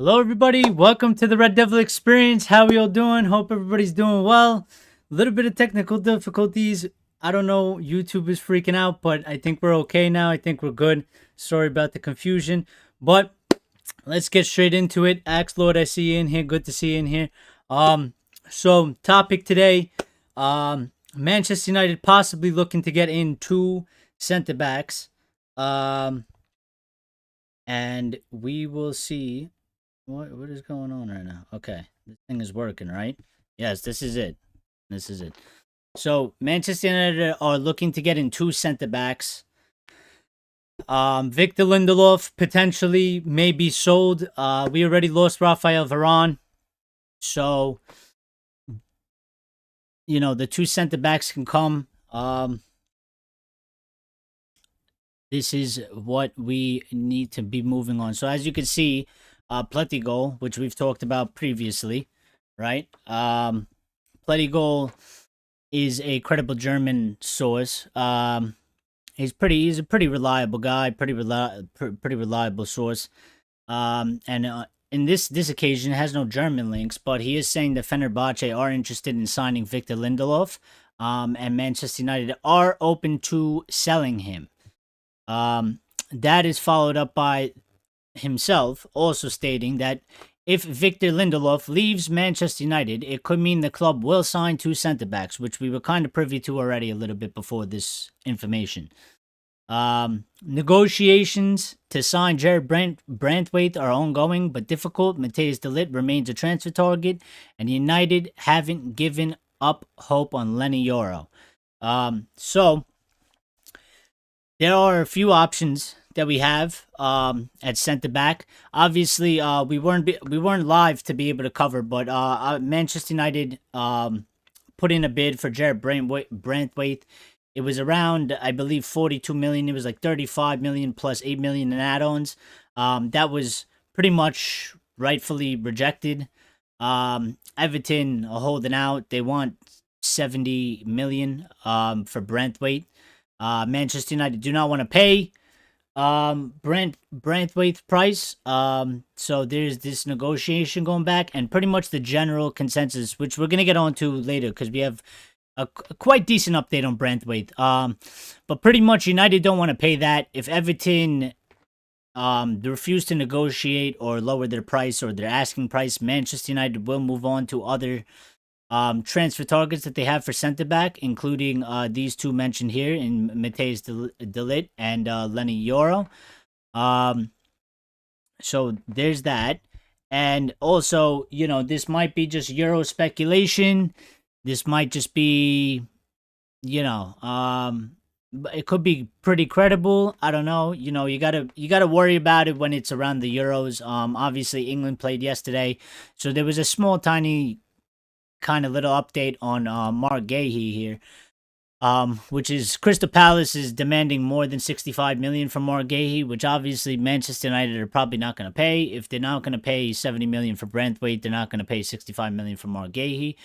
Hello, everybody. Welcome to the Red Devil Experience. How we all doing? Hope everybody's doing well. A little bit of technical difficulties. I don't know. YouTube is freaking out, but I think we're okay now. I think we're good. Sorry about the confusion, but let's get straight into it. Axe Lord, I see you in here. Good to see you in here. So topic today. Manchester United possibly looking to get in two center backs. And we will see. What is going on right now? Okay, this thing is working, right? Yes, this is it. This is it. So Manchester United are looking to get in two center backs. Victor Lindelof potentially may be sold. We already lost Rafael Varane, so the two center backs can come. This is what we need to be moving on. So as you can see. Plettigol, which we've talked about previously, right? Plettigol is a credible German source. He's a pretty reliable guy, pretty reliable source. And in this occasion, it has no German links, but he is saying that Fenerbahce are interested in signing Victor Lindelof, and Manchester United are open to selling him. That is followed up by himself also stating that if Victor Lindelof leaves Manchester United, it could mean the club will sign two centre backs, which we were kind of privy to already a little bit before this information. Negotiations to sign Jarrad Branthwaite are ongoing but difficult. Matthijs de Ligt remains a transfer target, and United haven't given up hope on Leny Yoro. So there are a few options that we have at center back. Obviously, we weren't live to be able to cover, but Manchester United put in a bid for Jarrad Branthwaite. It was around, I believe, 42 million. It was like 35 million plus 8 million in add-ons. That was pretty much rightfully rejected. Everton are holding out. They want 70 million for Branthwaite. Manchester United do not want to pay Branthwaite's price. So there's this negotiation going back, and pretty much the general consensus, which we're gonna get on to later because we have a quite decent update on Branthwaite. But pretty much United don't want to pay that. If Everton refuse to negotiate or lower their price or their asking price, Manchester United will move on to other transfer targets that they have for center back, including these two mentioned here in Matthijs de Ligt and Leny Yoro. So there's that. And also, this might be just Euro speculation. This might just be, it could be pretty credible. I don't know. You gotta worry about it when it's around the Euros. Obviously England played yesterday, so there was a small, tiny kind of little update on Mark Guehi here, which is Crystal Palace is demanding more than 65 million from Mark Guehi, which obviously Manchester United are probably not going to pay. If they're not going to pay 70 million for Branthwaite, they're not going to pay 65 million for Mark Guehi.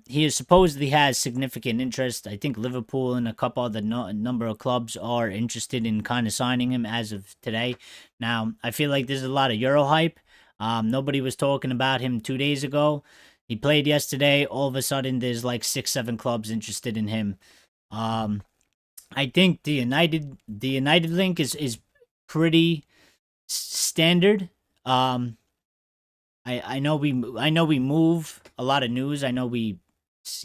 He supposedly has significant interest. I think Liverpool and a couple other number of clubs are interested in kind of signing him as of today. Now, I feel like there's a lot of Euro hype. Nobody was talking about him 2 days ago. He played yesterday. All of a sudden, there's like 6-7 clubs interested in him. I think the United link is pretty standard. I know we move a lot of news. I know we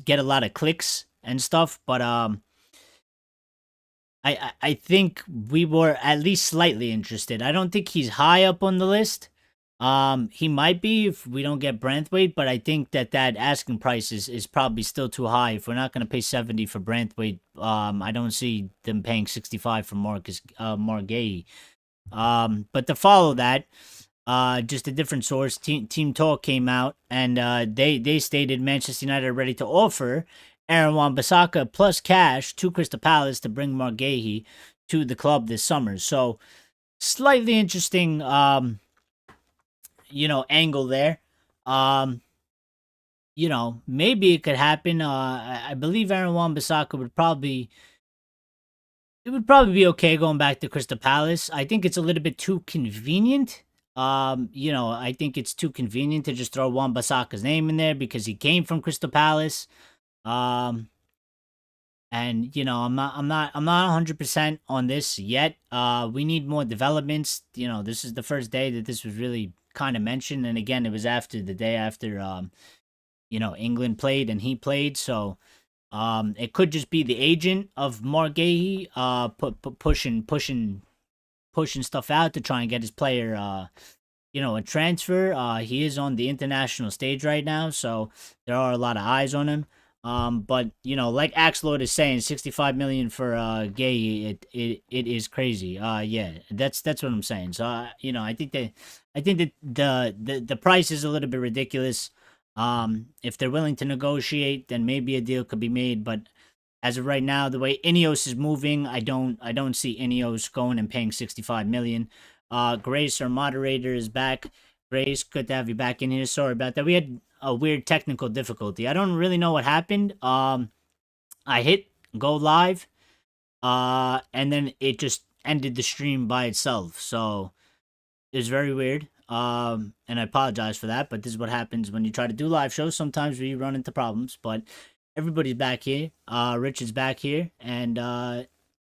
get a lot of clicks and stuff, but I think we were at least slightly interested. I don't think he's high up on the list. He might be if we don't get Branthwaite, but I think that asking price is probably still too high. If we're not going to pay 70 for Branthwaite, I don't see them paying 65 for Mark Guehi. But to follow that, just a different source, Team Talk came out, and they stated Manchester United are ready to offer Aaron Wan-Bissaka plus cash to Crystal Palace to bring Mark Guehi to the club this summer. So slightly interesting angle there. Maybe it could happen. I believe Aaron Wan-Bissaka would probably be okay going back to Crystal Palace. I think it's a little bit too convenient I think it's too convenient to just throw Wan-Bissaka's name in there because he came from Crystal Palace. Um, and I'm not 100% on this yet. We need more developments. This is the first day that this was really kind of mentioned, and again, it was after the day after England played and he played, so it could just be the agent of Mark Guehi, pushing stuff out to try and get his player, a transfer. He is on the international stage right now, so there are a lot of eyes on him. But like Axelord is saying, 65 million for Guehi, it is crazy. Yeah, that's what I'm saying. So I think that the price is a little bit ridiculous. If they're willing to negotiate, then maybe a deal could be made. But as of right now, the way INEOS is moving, I don't see INEOS going and paying 65 million. Grace, our moderator, is back. Grace, good to have you back in here. Sorry about that. We had a weird technical difficulty. I don't really know what happened. I hit go live, and then it just ended the stream by itself. So it was very weird. And I apologize for that, but this is what happens when you try to do live shows. Sometimes we run into problems, but everybody's back here. Richard's back here, and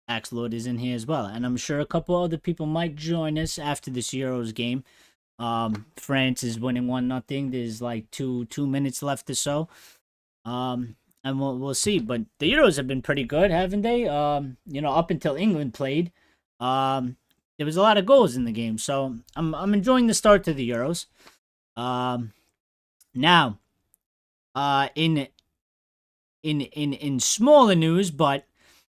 Axelord is in here as well. And I'm sure a couple other people might join us after this Euros game. France is winning 1-0. There's like two minutes left or so. And we'll see. But the Euros have been pretty good, haven't they? Up until England played. There was a lot of goals in the game, so I'm enjoying the start to the Euros. Now, in smaller news, but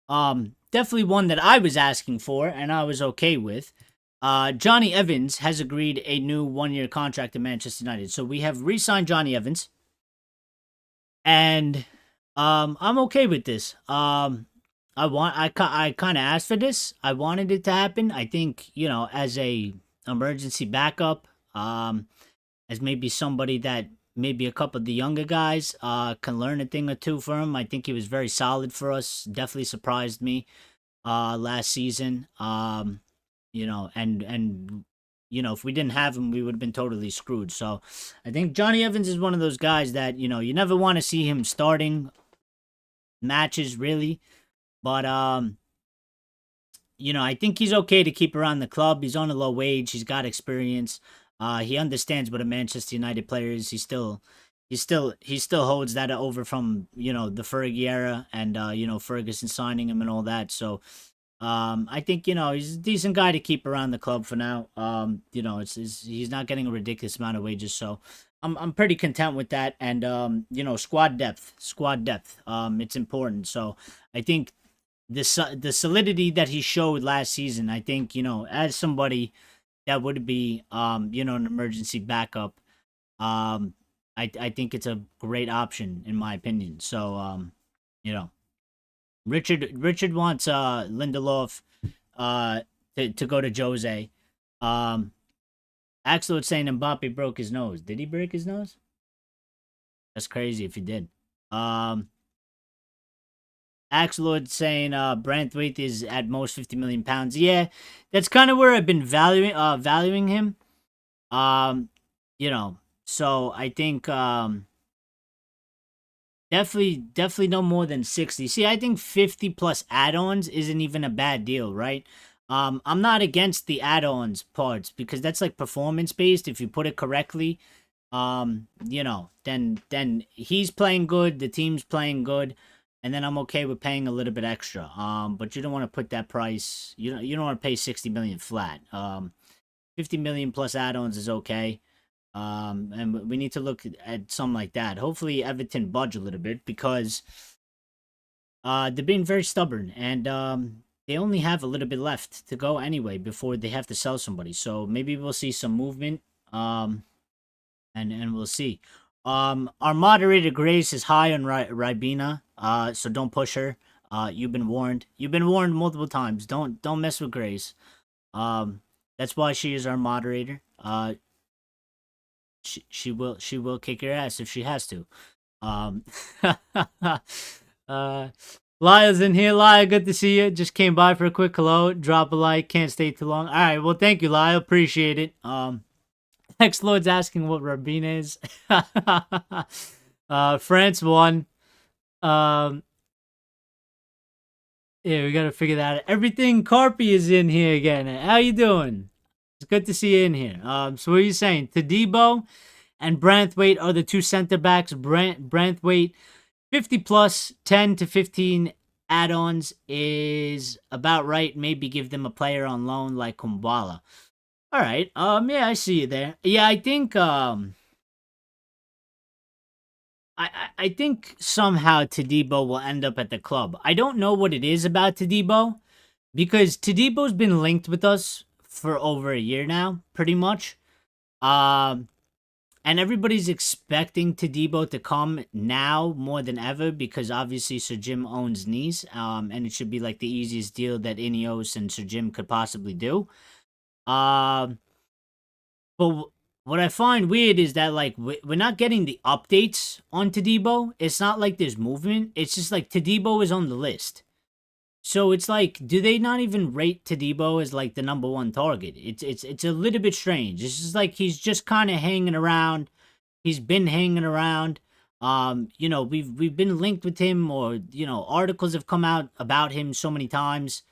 definitely one that I was asking for and I was okay with. Johnny Evans has agreed a new 1-year contract to Manchester United. So we have re-signed Johnny Evans, and I'm okay with this. I kind of asked for this. I wanted it to happen. I think, as a emergency backup, as maybe somebody that maybe a couple of the younger guys can learn a thing or two from him. I think he was very solid for us. Definitely surprised me last season. If we didn't have him, we would have been totally screwed. So I think Johnny Evans is one of those guys that, you never want to see him starting matches, really. But, I think he's okay to keep around the club. He's on a low wage. He's got experience. He understands what a Manchester United player is. He still holds that over from, the Fergie era and, Ferguson signing him and all that. So, I think, he's a decent guy to keep around the club for now. He's not getting a ridiculous amount of wages. So I'm pretty content with that. And, squad depth, it's important. So I think the solidity that he showed last season, I think, as somebody that would be, an emergency backup, I think it's a great option in my opinion. So, Richard wants Lindelof to go to Jose. Axel was saying Mbappe broke his nose. Did he break his nose? That's crazy if he did. Axelord saying Branthwaite is at most 50 million pounds. Yeah, that's kind of where I've been valuing him. So I think definitely no more than 60. See, I think 50 plus add-ons isn't even a bad deal, right? I'm not against the add-ons parts because that's like performance based. If you put it correctly, then he's playing good, the team's playing good. And then I'm okay with paying a little bit extra. But you don't want to put that price. You don't want to pay 60 million flat. 50 million plus add-ons is okay. And we need to look at something like that. Hopefully Everton budge a little bit because they're being very stubborn and they only have a little bit left to go anyway before they have to sell somebody. So maybe we'll see some movement. And we'll see. Our moderator Grace is high on Ribena, so don't push her. You've been warned. You've been warned multiple times. Don't mess with Grace. That's why she is our moderator. She will kick your ass if she has to. Lyle's in here. Lyle, good to see you. Just came by for a quick hello. Drop a like. Can't stay too long. All right. Well, thank you, Lyle. Appreciate it. X Lord's asking what Rabina is. France won. Yeah, we gotta figure that out. Everything Carpy is in here again. How you doing? It's good to see you in here. So what are you saying? Tadibo and Branthwaite are the two center backs. Branthwaite, 50 plus, 10 to 15 add-ons is about right. Maybe give them a player on loan like Kumbala. All right. Yeah, I see you there. Yeah, I think I think somehow Tadibo will end up at the club. I don't know what it is about Tadibo because Tadibo's been linked with us for over a year now, pretty much. And everybody's expecting Tadibo to come now more than ever because obviously Sir Jim owns Nice, and it should be like the easiest deal that INEOS and Sir Jim could possibly do. But what I find weird is that like we're not getting the updates on Tadibo. It's not like there's movement. It's just like Tadibo is on the list. So it's like, do they not even rate Tadibo as like the #1 target? It's a little bit strange. It's just like he's just kind of hanging around. He's been hanging around. You know, we've been linked with him, or you know, articles have come out about him so many times.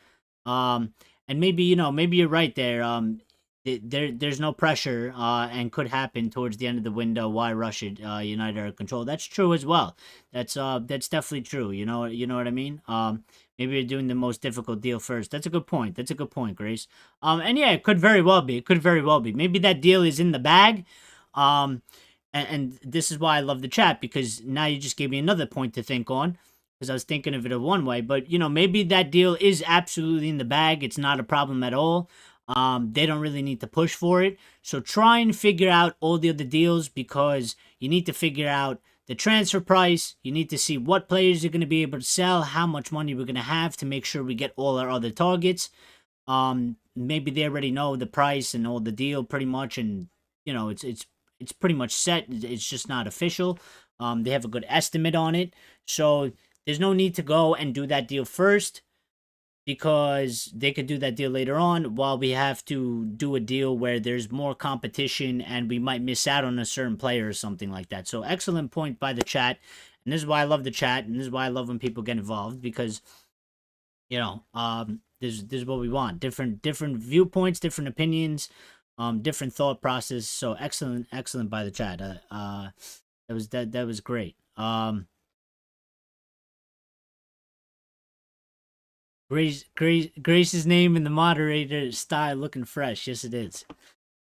And maybe maybe you're right there. There's no pressure, and could happen towards the end of the window. Why rush it? United are in control. That's true as well. That's definitely true. You know what I mean. Maybe you're doing the most difficult deal first. That's a good point. That's a good point, Grace. And yeah, it could very well be. It could very well be. Maybe that deal is in the bag. And this is why I love the chat, because now you just gave me another point to think on. Because I was thinking of it one way, but you know, maybe that deal is absolutely in the bag. It's not a problem at all. They don't really need to push for it. So try and figure out all the other deals, because you need to figure out the transfer price. You need to see what players you're going to be able to sell, how much money we're going to have to make sure we get all our other targets. Maybe they already know the price and all the deal pretty much, and you know, it's pretty much set. It's just not official. They have a good estimate on it. So there's no need to go and do that deal first, because they could do that deal later on, while we have to do a deal where there's more competition and we might miss out on a certain player or something like that. So excellent point by the chat. And this is why I love the chat, and this is why I love when people get involved, because you know, this is what we want. Different viewpoints, different opinions, different thought process. So excellent by the chat. That was great. Grace's name in the moderator style looking fresh. Yes, it is.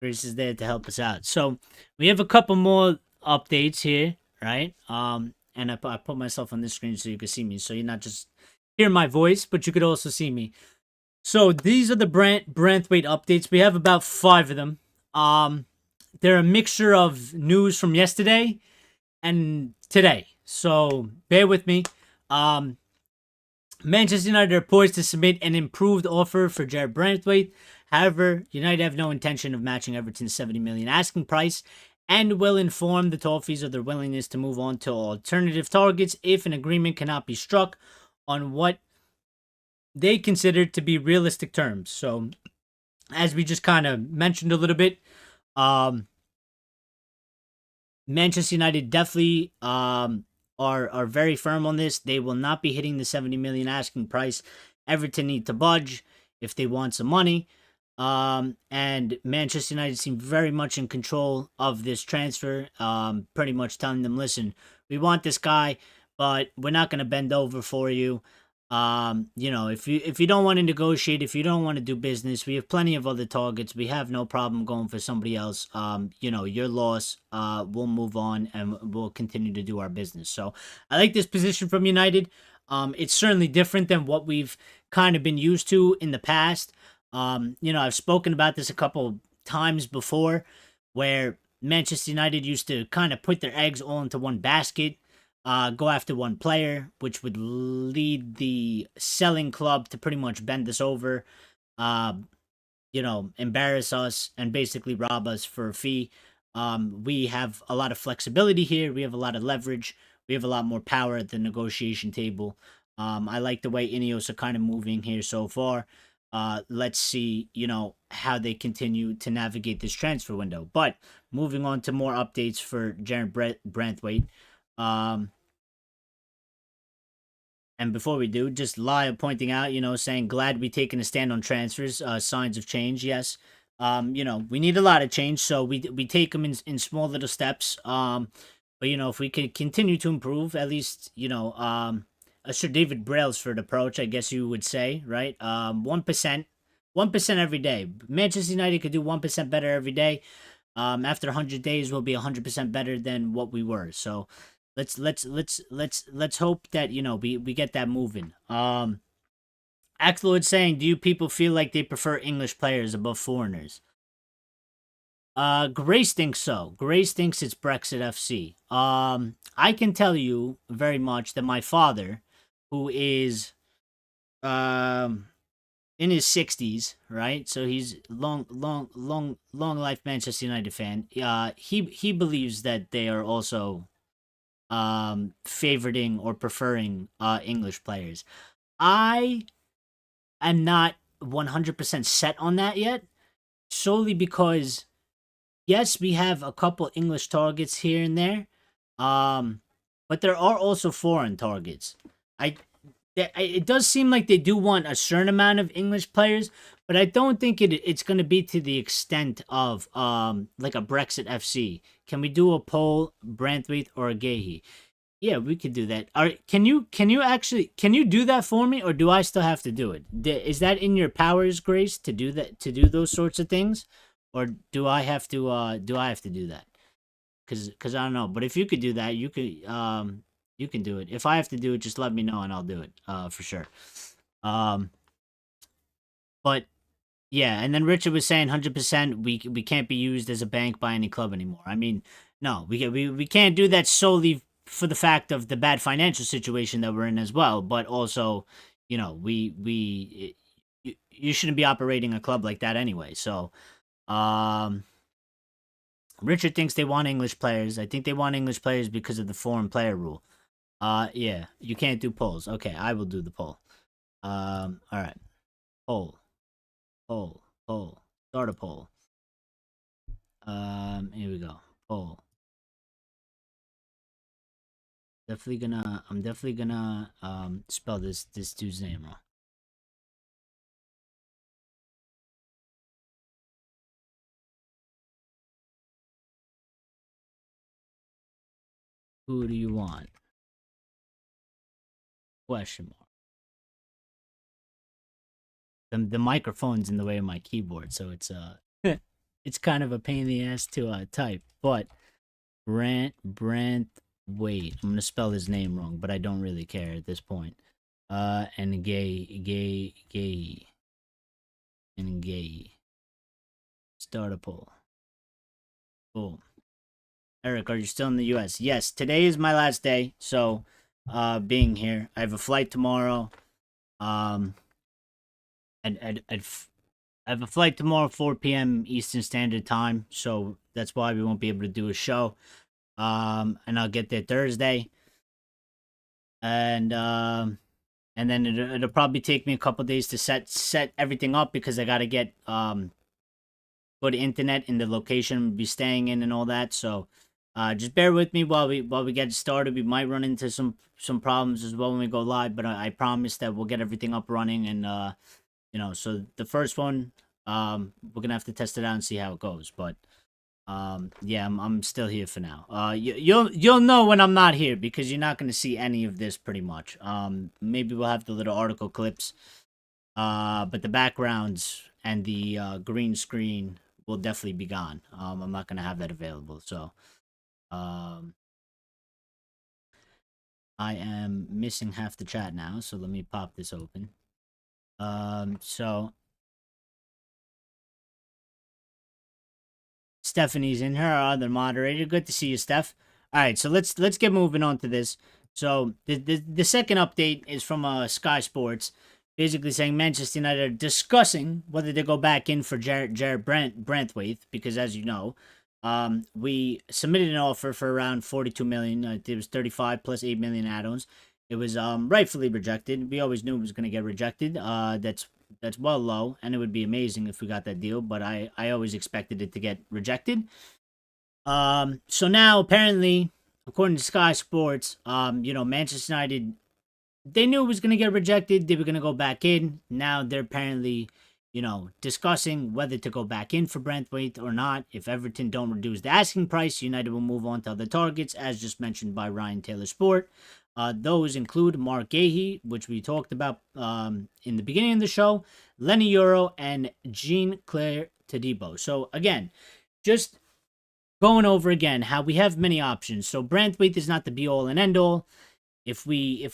Grace is there to help us out. So we have a couple more updates here, right? And I put myself on this screen so you can see me. So you're not just hearing my voice, but you could also see me. So these are the Branthwaite updates. We have about 5 of them. They're a mixture of news from yesterday and today. So bear with me. Manchester United are poised to submit an improved offer for Jarrad Branthwaite. However, United have no intention of matching Everton's 70 million asking price, and will inform the Toffees of their willingness to move on to alternative targets if an agreement cannot be struck on what they consider to be realistic terms. So, as we just kind of mentioned a little bit, Manchester United definitely are very firm on this. They will not be hitting the 70 million asking price. Everton need to budge if they want some money. And Manchester United seem very much in control of this transfer. Pretty much telling them, listen, we want this guy, but we're not going to bend over for you. You know, if you don't want to negotiate, if you don't want to do business, we have plenty of other targets. We have no problem going for somebody else. You know, your loss. We'll move on and we'll continue to do our business. So I like this position from United. It's certainly different than what we've kind of been used to in the past. You know, I've spoken about this a couple times before, where Manchester United used to kind of put their eggs all into one basket. Go after one player, which would lead the selling club to pretty much bend us over, you know, embarrass us, and basically rob us for a fee. We have a lot of flexibility here. We have a lot of leverage. We have a lot more power at the negotiation table. I like the way INEOS are kind of moving here so far. let's see, how they continue to navigate this transfer window. But moving on to more updates for Jarrad Branthwaite. And before we do, just Lyle pointing out, saying glad we taken a stand on transfers, signs of change. Yes. We need a lot of change, so we take them in small little steps. But if we could continue to improve, at least, a Sir David Brailsford approach, I guess you would say, right? 1%, 1% every day. Manchester United could do 1% better every day. After 100 days, we'll be 100% better than what we were. So let's hope that we get that moving. Axelwood saying, do you people feel like they prefer English players above foreigners? Grace thinks so. Grace thinks it's Brexit FC. I can tell you very much that my father, who is in his 60s, right? So he's long life Manchester United fan. He believes that they are also favoriting or preferring English players. I am not 100% set on that yet, solely because yes, we have a couple English targets here and there, but there are also foreign targets. It does seem like they do want a certain amount of English players, but I don't think it's going to be to the extent of like a Brexit FC. Can we do a poll, Branthwaite or a Guehi? Yeah, we could do that. Can you do that for me, or do I still have to do it? Is that in your powers, Grace, to do that, to do those sorts of things, or do I have to do that? Cause I don't know. But if you could do that, you can do it. If I have to do it, just let me know and I'll do it. For sure. But yeah, and then Richard was saying 100% we can't be used as a bank by any club anymore. I mean, no, we can't do that solely for the fact of the bad financial situation that we're in as well, but also, you shouldn't be operating a club like that anyway. So, Richard thinks they want English players. I think they want English players because of the foreign player rule. Yeah, you can't do polls. Okay, I will do the poll. All right. Poll. Start a poll. Here we go. Poll. I'm definitely gonna spell this dude's name wrong. Who do you want? Question mark. The microphone's in the way of my keyboard, so it's it's kind of a pain in the ass to type. But Branthwaite. I'm gonna spell his name wrong, but I don't really care at this point. And Guehi. Start a poll. Boom. Eric, are you still in the U.S.? Yes, today is my last day, so being here. I have a flight tomorrow. And I have a flight tomorrow, 4 p.m. Eastern Standard Time, so that's why we won't be able to do a show. And I'll get there Thursday. And then it'll probably take me a couple days to set everything up because I gotta get good internet in the location we'll be staying in and all that. So just bear with me while we get started. We might run into some problems as well when we go live, but I promise that we'll get everything up running. And so the first one, we're gonna have to test it out and see how it goes. But yeah, I'm still here for now. You'll know when I'm not here because you're not gonna see any of this pretty much. Maybe we'll have the little article clips, but the backgrounds and the green screen will definitely be gone. I'm not gonna have that available. So, I am missing half the chat now. So let me pop this open. So Stephanie's in here, our other moderator. Good to see you, Steph. All right, so let's get moving on to this. So the second update is from Sky Sports, basically saying Manchester United are discussing whether to go back in for Jarrad Branthwaite because, as you know, we submitted an offer for around 42 million. It was 35 plus 8 million add-ons. It was rightfully rejected. We always knew it was going to get rejected. That's that's well low, and it would be amazing if we got that deal, but I always expected it to get rejected. So now apparently, according to Sky Sports, Manchester United, they knew it was going to get rejected. They were going to go back in. Now they're apparently, discussing whether to go back in for Branthwaite or not. If Everton don't reduce the asking price, United will move on to other targets, as just mentioned by Ryan Taylor Sport. Those include Mark Guehi, which we talked about in the beginning of the show, Leny Yoro, and Jean-Claire Todibo. So again, just going over again how we have many options. So Branthwaite is not the be-all and end-all. If we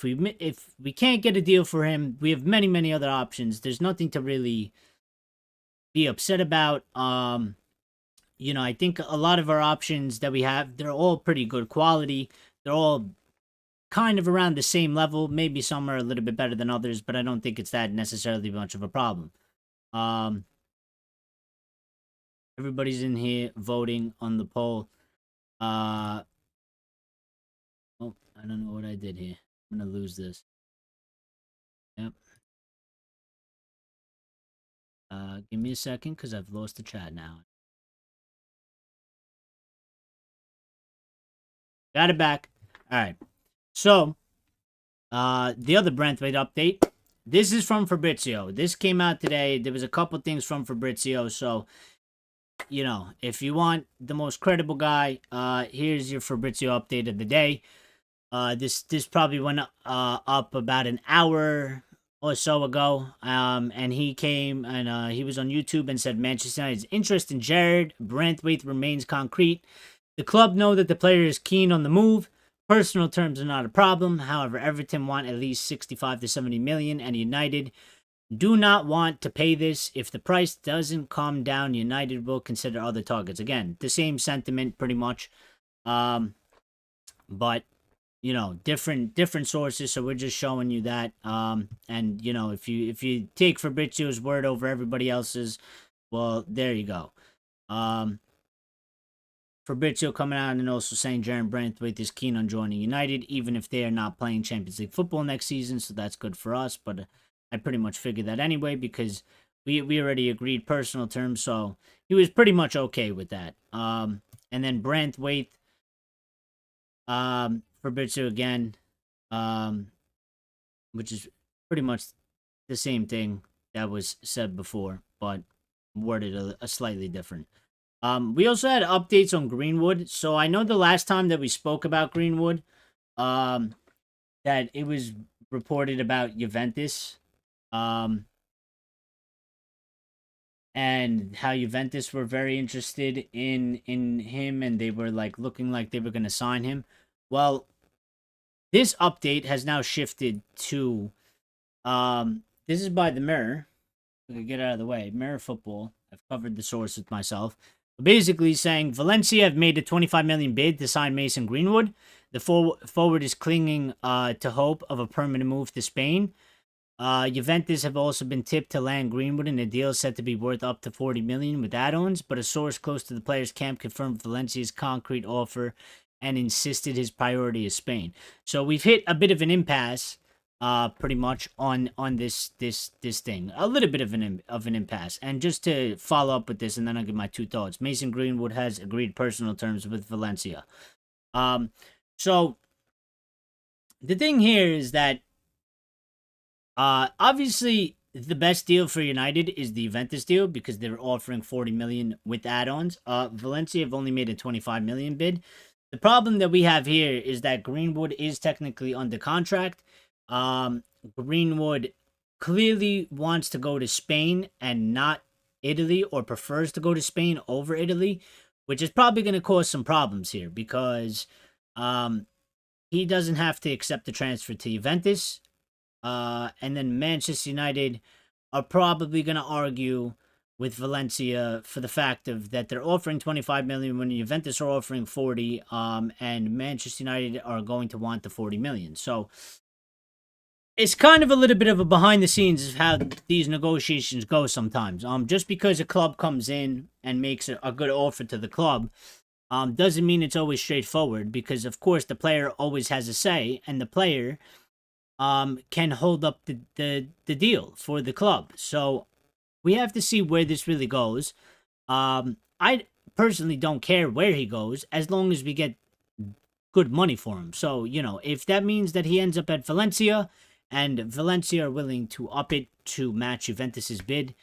can't get a deal for him, we have many other options. There's nothing to really be upset about. I think a lot of our options that we have, they're all pretty good quality. They're all kind of around the same level. Maybe some are a little bit better than others, but I don't think it's that necessarily much of a problem. Everybody's in here voting on the poll. Oh, I don't know what I did here. I'm gonna lose this. Yep. Give me a second, because I've lost the chat now. Got it back. All right. So, the other Branthwaite update. This is from Fabrizio. This came out today. There was a couple things from Fabrizio. So, if you want the most credible guy, here's your Fabrizio update of the day. This probably went up about an hour or so ago. And he came and he was on YouTube and said Manchester United's interest in Jarrad Branthwaite remains concrete. The club know that the player is keen on the move. Personal terms are not a problem. However, Everton want at least 65 to 70 million, and United do not want to pay this. If the price doesn't come down, United will consider other targets. Again, the same sentiment pretty much. But different sources, so we're just showing you that. And if you take Fabrizio's word over everybody else's, well, there you go. Fabrizio coming out and also saying Jarrad Branthwaite is keen on joining United, even if they are not playing Champions League football next season, so that's good for us. But I pretty much figured that anyway, because we already agreed personal terms, so he was pretty much okay with that. And then Branthwaite, Fabrizio again, which is pretty much the same thing that was said before, but worded a slightly different. We also had updates on Greenwood. So I know the last time that we spoke about Greenwood, that it was reported about Juventus, and how Juventus were very interested in him, and they were looking like they were going to sign him. Well, this update has now shifted to, this is by the Mirror. I can get out of the way. Mirror Football. I've covered the source with myself. Basically saying Valencia have made a 25 million bid to sign Mason Greenwood. The forward is clinging to hope of a permanent move to Spain. Juventus have also been tipped to land Greenwood in a deal set to be worth up to 40 million with add-ons, but a source close to the player's camp confirmed Valencia's concrete offer and insisted his priority is Spain. So we've hit a bit of an impasse. Pretty much on this thing, a little bit of an impasse. And just to follow up with this, and then I'll give my two thoughts. Mason Greenwood has agreed personal terms with Valencia. So the thing here is that obviously the best deal for United is the Juventus deal, because they're offering 40 million with add-ons. Valencia have only made a 25 million bid. The problem that we have here is that Greenwood is technically under contract. Greenwood clearly wants to go to Spain and not Italy, or prefers to go to Spain over Italy, which is probably going to cause some problems here, because he doesn't have to accept the transfer to Juventus, and then Manchester United are probably going to argue with Valencia for the fact of that they're offering 25 million when Juventus are offering 40, and Manchester United are going to want the 40 million. So it's kind of a little bit of a behind the scenes of how these negotiations go sometimes. Just because a club comes in and makes a good offer to the club, doesn't mean it's always straightforward, because of course the player always has a say, and the player can hold up the deal for the club. So we have to see where this really goes. I personally don't care where he goes as long as we get good money for him. So, if that means that he ends up at Valencia and Valencia are willing to up it to match Juventus's bid,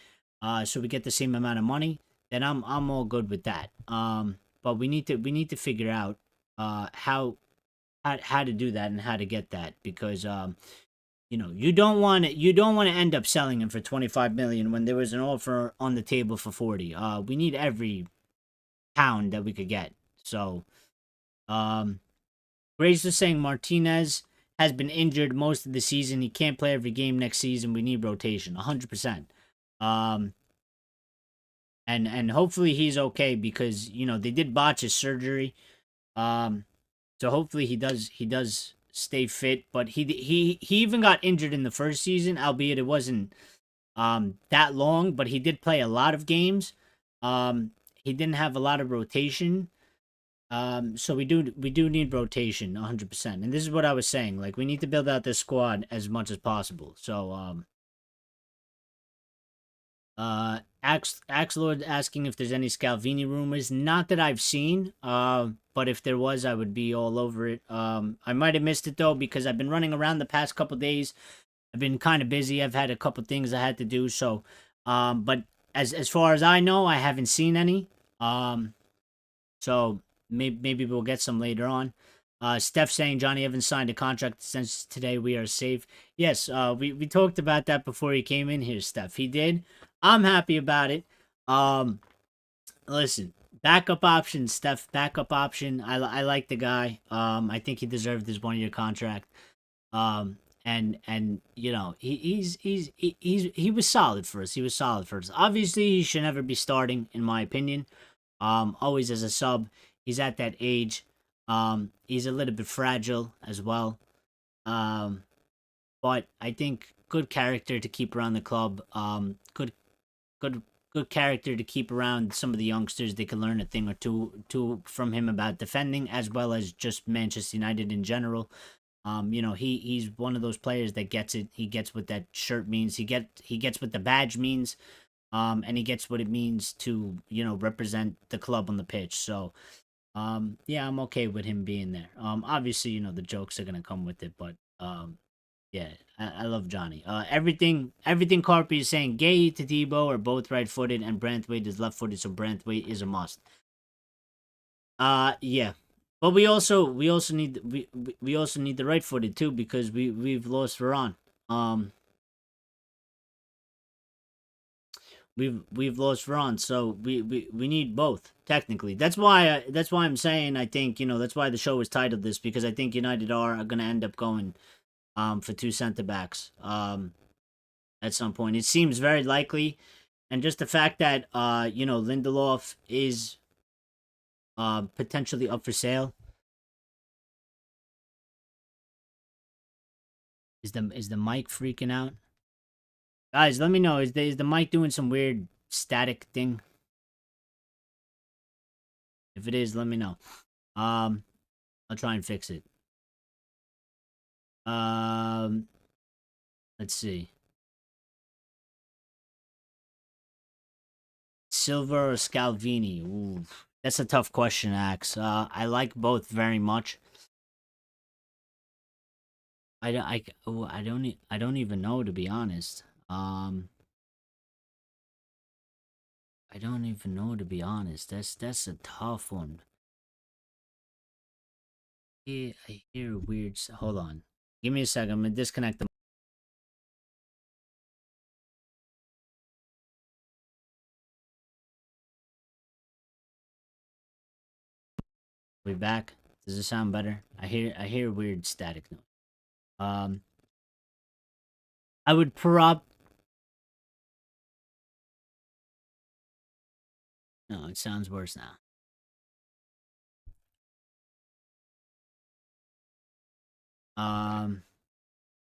so we get the same amount of money, then I'm all good with that. But we need to figure out how to do that and how to get that, because you don't want to end up selling him for 25 million when there was an offer on the table for 40. We need every pound that we could get. So, Grace was saying Martinez has been injured most of the season. He can't play every game next season. We need rotation, 100%. And hopefully he's okay, because they did botch his surgery. So hopefully he does stay fit. But he even got injured in the first season, albeit it wasn't that long. But he did play a lot of games. He didn't have a lot of rotation. So we do need rotation 100%. And this is what I was saying. Like, we need to build out this squad as much as possible. So Axelord asking if there's any Scalvini rumors. Not that I've seen. But if there was, I would be all over it. I might have missed it though, because I've been running around the past couple days. I've been kind of busy. I've had a couple things I had to do. So but as far as I know, I haven't seen any. So maybe we'll get some later on. Steph saying Johnny Evans signed a contract since today. We are safe. Yes, we talked about that before he came in here, Steph. He did. I'm happy about it. Listen, backup option, Steph. Backup option. I like the guy. I think he deserved his 1-year contract. And he was solid for us. He was solid for us. Obviously, he should never be starting, in my opinion. Always as a sub. He's at that age. He's a little bit fragile as well. But I think good character to keep around the club. Good character to keep around some of the youngsters. They can learn a thing or two from him about defending, as well as just Manchester United in general. He's one of those players that gets it. He gets what that shirt means. He gets what the badge means. And he gets what it means to, represent the club on the pitch. So, yeah, I'm okay with him being there. Obviously, the jokes are gonna come with it, but yeah, I love Johnny. Everything Carpy is saying, Guehi to Debo are both right-footed, and Branthwaite is left-footed, so Branthwaite is a must. Yeah, but we also need we also need the right-footed too, because we've lost Varane. We've lost Varane, so we need both technically. That's why I'm saying, I think, that's why the show was titled this, because I think United are going to end up going for 2 center backs at some point. It seems very likely, and just the fact that Lindelof is potentially up for sale. Is the mic freaking out? Guys, let me know. Is the mic doing some weird static thing? If it is, let me know. I'll try and fix it. Let's see. Silva or Scalvini? Ooh, that's a tough question, Axe. I like both very much. I don't even know, to be honest. I don't even know, to be honest. That's a tough one. Yeah, I hear weird. Hold on. Give me a second. I'm gonna disconnect the. We back? Does it sound better? I hear weird static noise. I would No, it sounds worse now.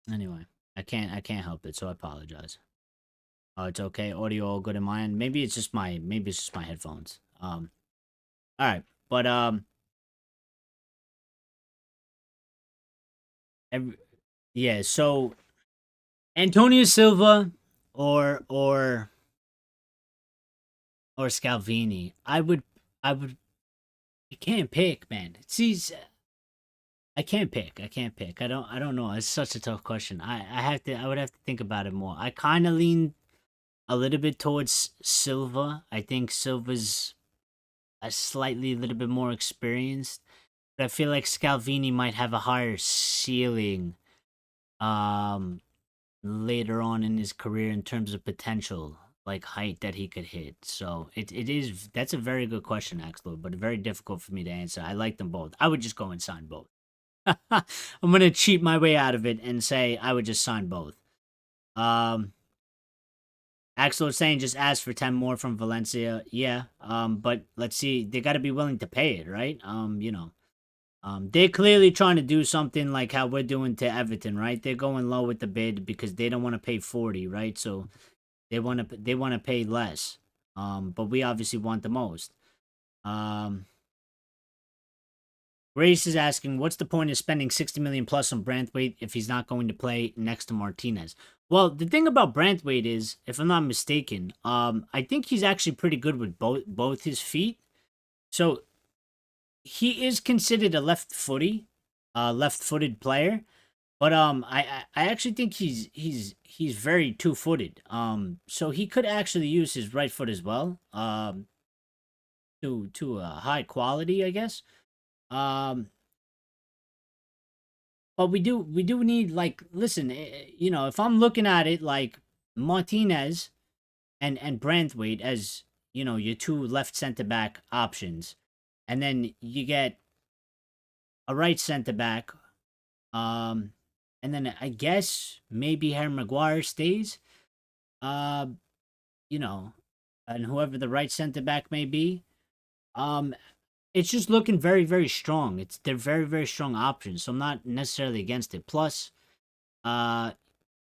Anyway, I can't help it, so I apologize. Oh, it's okay. Audio all good in my end. Maybe it's just my headphones. All right, but Yeah, so Antonio Silva or or Scalvini. I would you can't pick, man. See, I can't pick. I can't pick. I don't know. It's such a tough question. I would have to think about it more. I kind of lean a little bit towards Silva. I think Silva's a slightly a little bit more experienced, but I feel like Scalvini might have a higher ceiling um later on in his career in terms of potential, like height that he could hit. So it is that's a very good question, Axel, but very difficult for me to answer. I like them both. I would just go and sign both. I'm gonna cheat my way out of it and say I would just sign both. Um, Axel is saying just ask for 10 more from Valencia. Yeah. But let's see. They got to be willing to pay it, right? They're clearly trying to do something like how we're doing to Everton, right? They're going low with the bid because they don't want to pay 40, right? So they want to pay less. But we obviously want the most. Um, Grace is asking, what's the point of spending 60 million plus on Branthwaite if he's not going to play next to Martinez? Well, the thing about Branthwaite is, if I'm not mistaken, I think he's actually pretty good with both his feet. So he is considered a left-footed player. But I actually think he's very two-footed. So he could actually use his right foot as well. To a high quality, I guess. Um, but we do need, like, listen, if I'm looking at it like Martinez and Branthwaite as your two left center back options, and then you get a right center back, um, and then I guess maybe Harry Maguire stays, uh, you know, and whoever the right center back may be, um, it's just looking very, very strong. They're very, very strong options. So I'm not necessarily against it. Plus, uh,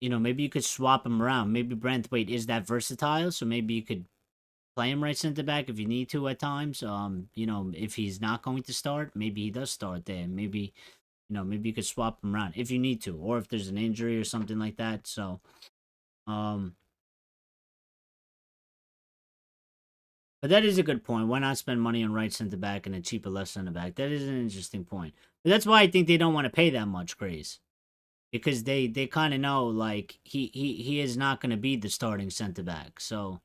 maybe you could swap him around. Maybe Branthwaite is that versatile, so maybe you could play him right center back if you need to at times. If he's not going to start, maybe he does start there. Maybe you could swap him around if you need to, or if there's an injury or something like that. So, um, but that is a good point. Why not spend money on right center back and a cheaper left center back? That is an interesting point. But that's why I think they don't want to pay that much, Grace, because they kind of know, like, he is not going to be the starting center back. So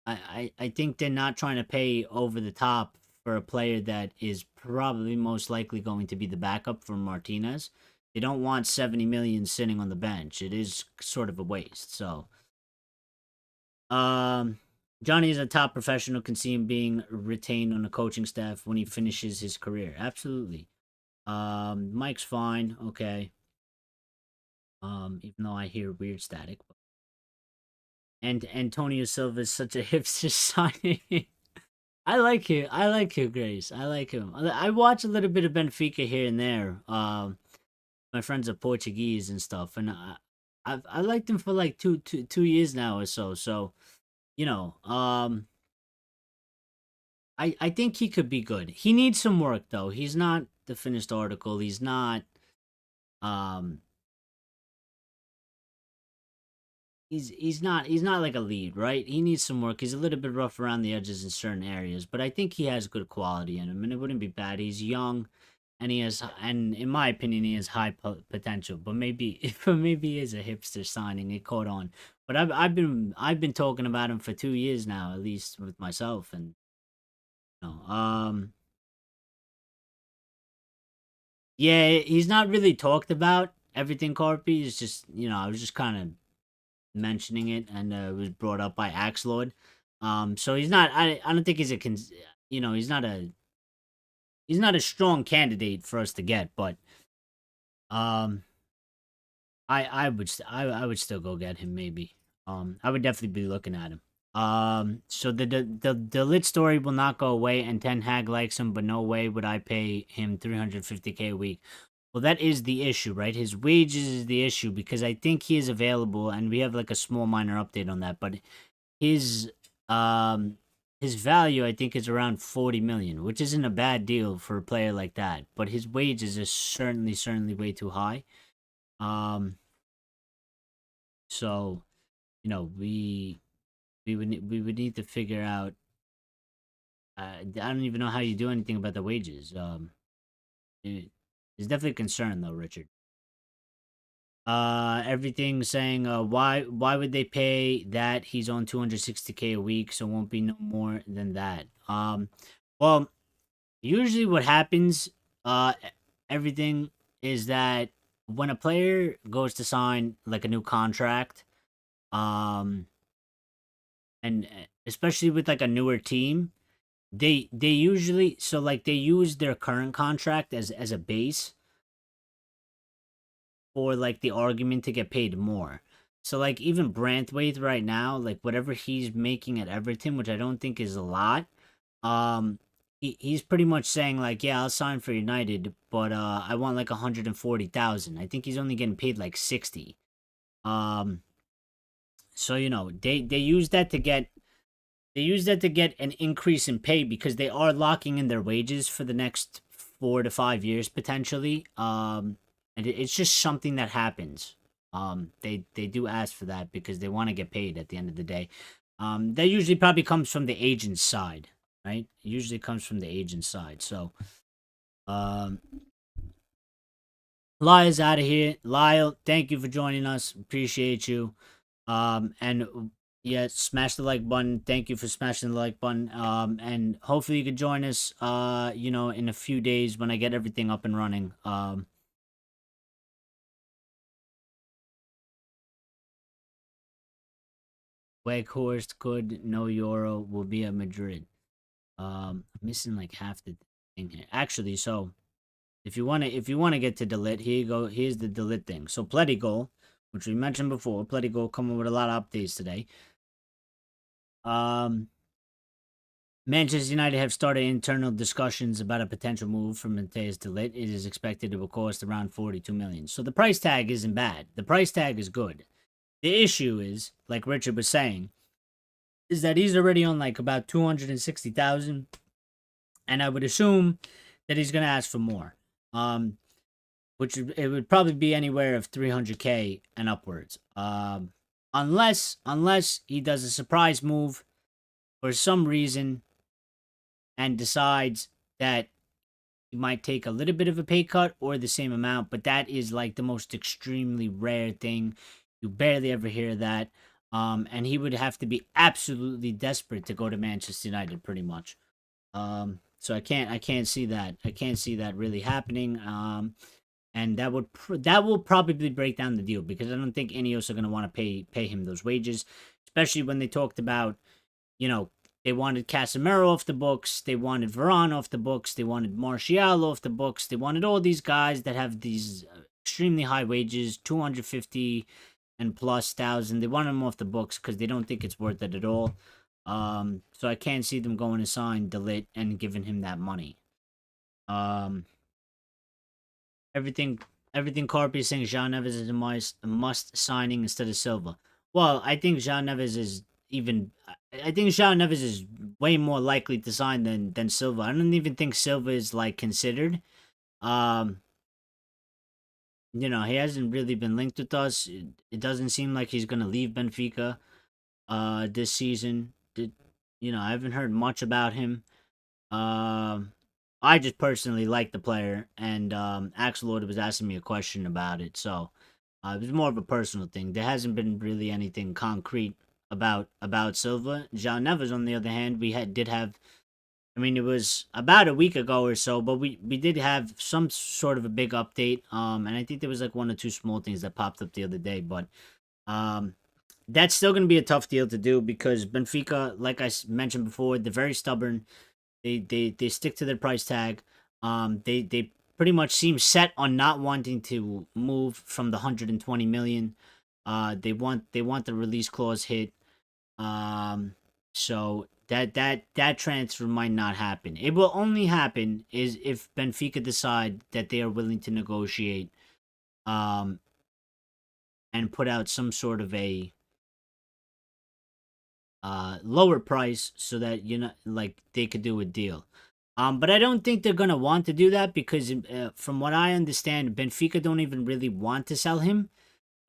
I think they're not trying to pay over the top for a player that is probably most likely going to be the backup for Martinez. They don't want 70 million sitting on the bench. It is sort of a waste. So, um, Johnny is a top professional. Can see him being retained on the coaching staff when he finishes his career. Absolutely. Mike's fine. Okay. Even though I hear weird static. And Antonio Silva is such a hipster signing. I like him. I like him, Grace. I like him. I watch a little bit of Benfica here and there. My friends are Portuguese and stuff, and I liked him for like 2 years now or so. So, you know, um, I think he could be good. He needs some work though. He's not the finished article. He's not. Um, he's not like a lead, right? He needs some work. He's a little bit rough around the edges in certain areas, but I think he has good quality in him, and it wouldn't be bad. He's young, and in my opinion, he has high potential. But maybe, maybe he is a hipster signing. It caught on, but I've been talking about him for 2 years now, at least with myself, and yeah, he's not really talked about. Everything Carpy is just, I was just kind of mentioning it, and it was brought up by Axlord. So he's not. I don't think he's he's not a strong candidate for us to get, but um, I would still go get him maybe. I would definitely be looking at him. So the lit story will not go away, and Ten Hag likes him, but no way would I pay him 350K a week. Well, that is the issue, right? His wages is the issue because I think he is available, and we have like a small minor update on that. But his um his value, I think, is around 40 million, which isn't a bad deal for a player like that. But his wages is certainly way too high. So, we would need to figure out. I don't even know how you do anything about the wages. It's definitely a concern though, Richard. Everything saying why would they pay that? He's on 260K a week, so won't be no more than that. Well, usually what happens, everything is that when a player goes to sign like a new contract, um, and especially with like a newer team, they usually like they use their current contract as a base for like the argument to get paid more. So like even Branthwaite right now, like whatever he's making at Everton, which I don't think is a lot, um, he's pretty much saying like, yeah, I'll sign for United, but I want like 140,000. I think he's only getting paid like 60. Um, so they use that to get an increase in pay because they are locking in their wages for the next 4 to 5 years potentially. And it's just something that happens. They do ask for that because they want to get paid at the end of the day. That usually probably comes from the agent's side, right? It usually comes from the agent's side. So, um, Lyle's out of here. Lyle, thank you for joining us. Appreciate you. And yeah, smash the like button. Thank you for smashing the like button. And hopefully you can join us, in a few days when I get everything up and running. Weghorst could, no Euro will be at Madrid. Missing like half the thing here. Actually, so if you wanna get to Delit, here you go. Here's the Delit thing. So Pletty goal, which we mentioned before. Pletty goal coming with a lot of updates today. Manchester United have started internal discussions about a potential move for Matthijs de Ligt. It is expected it will cost around 42 million. So the price tag isn't bad. The price tag is good. The issue is, like Richard was saying, is that he's already on like about 260,000, and I would assume that he's gonna ask for more. Which it would probably be anywhere of 300K and upwards. Unless he does a surprise move for some reason and decides that he might take a little bit of a pay cut or the same amount, but that is like the most extremely rare thing. You barely ever hear that. And he would have to be absolutely desperate to go to Manchester United, pretty much. So I can't see that. I can't see that really happening. And that will probably break down the deal because I don't think INEOS are going to want to pay him those wages, especially when they talked about, they wanted Casemiro off the books. They wanted Varane off the books. They wanted Martial off the books. They wanted all these guys that have these extremely high wages, 250 and plus thousand. They want them off the books because they don't think it's worth it at all. So I can't see them going to sign De Ligt and giving him that money. Everything Carpe is saying Joao Neves is a must signing instead of Silva. Well, I think Joao Neves is way more likely to sign than Silva. I don't even think Silva is like considered. He hasn't really been linked with us. It doesn't seem like he's gonna leave Benfica this season. I haven't heard much about him. I just personally like the player, and Axel Lord was asking me a question about it, so it was more of a personal thing. There hasn't been really anything concrete about Silva. Joao Neves, on the other hand, did have. I mean, it was about a week ago or so, but we did have some sort of a big update. And I think there was like one or two small things that popped up the other day, but that's still going to be a tough deal to do because Benfica, like I mentioned before, they're very stubborn. They stick to their price tag. They pretty much seem set on not wanting to move from the 120 million. They want the release clause hit. So that transfer might not happen. It will only happen is if Benfica decide that they are willing to negotiate, and put out some sort of a lower price so that like they could do a deal. But I don't think they're gonna want to do that because, from what I understand, Benfica don't even really want to sell him.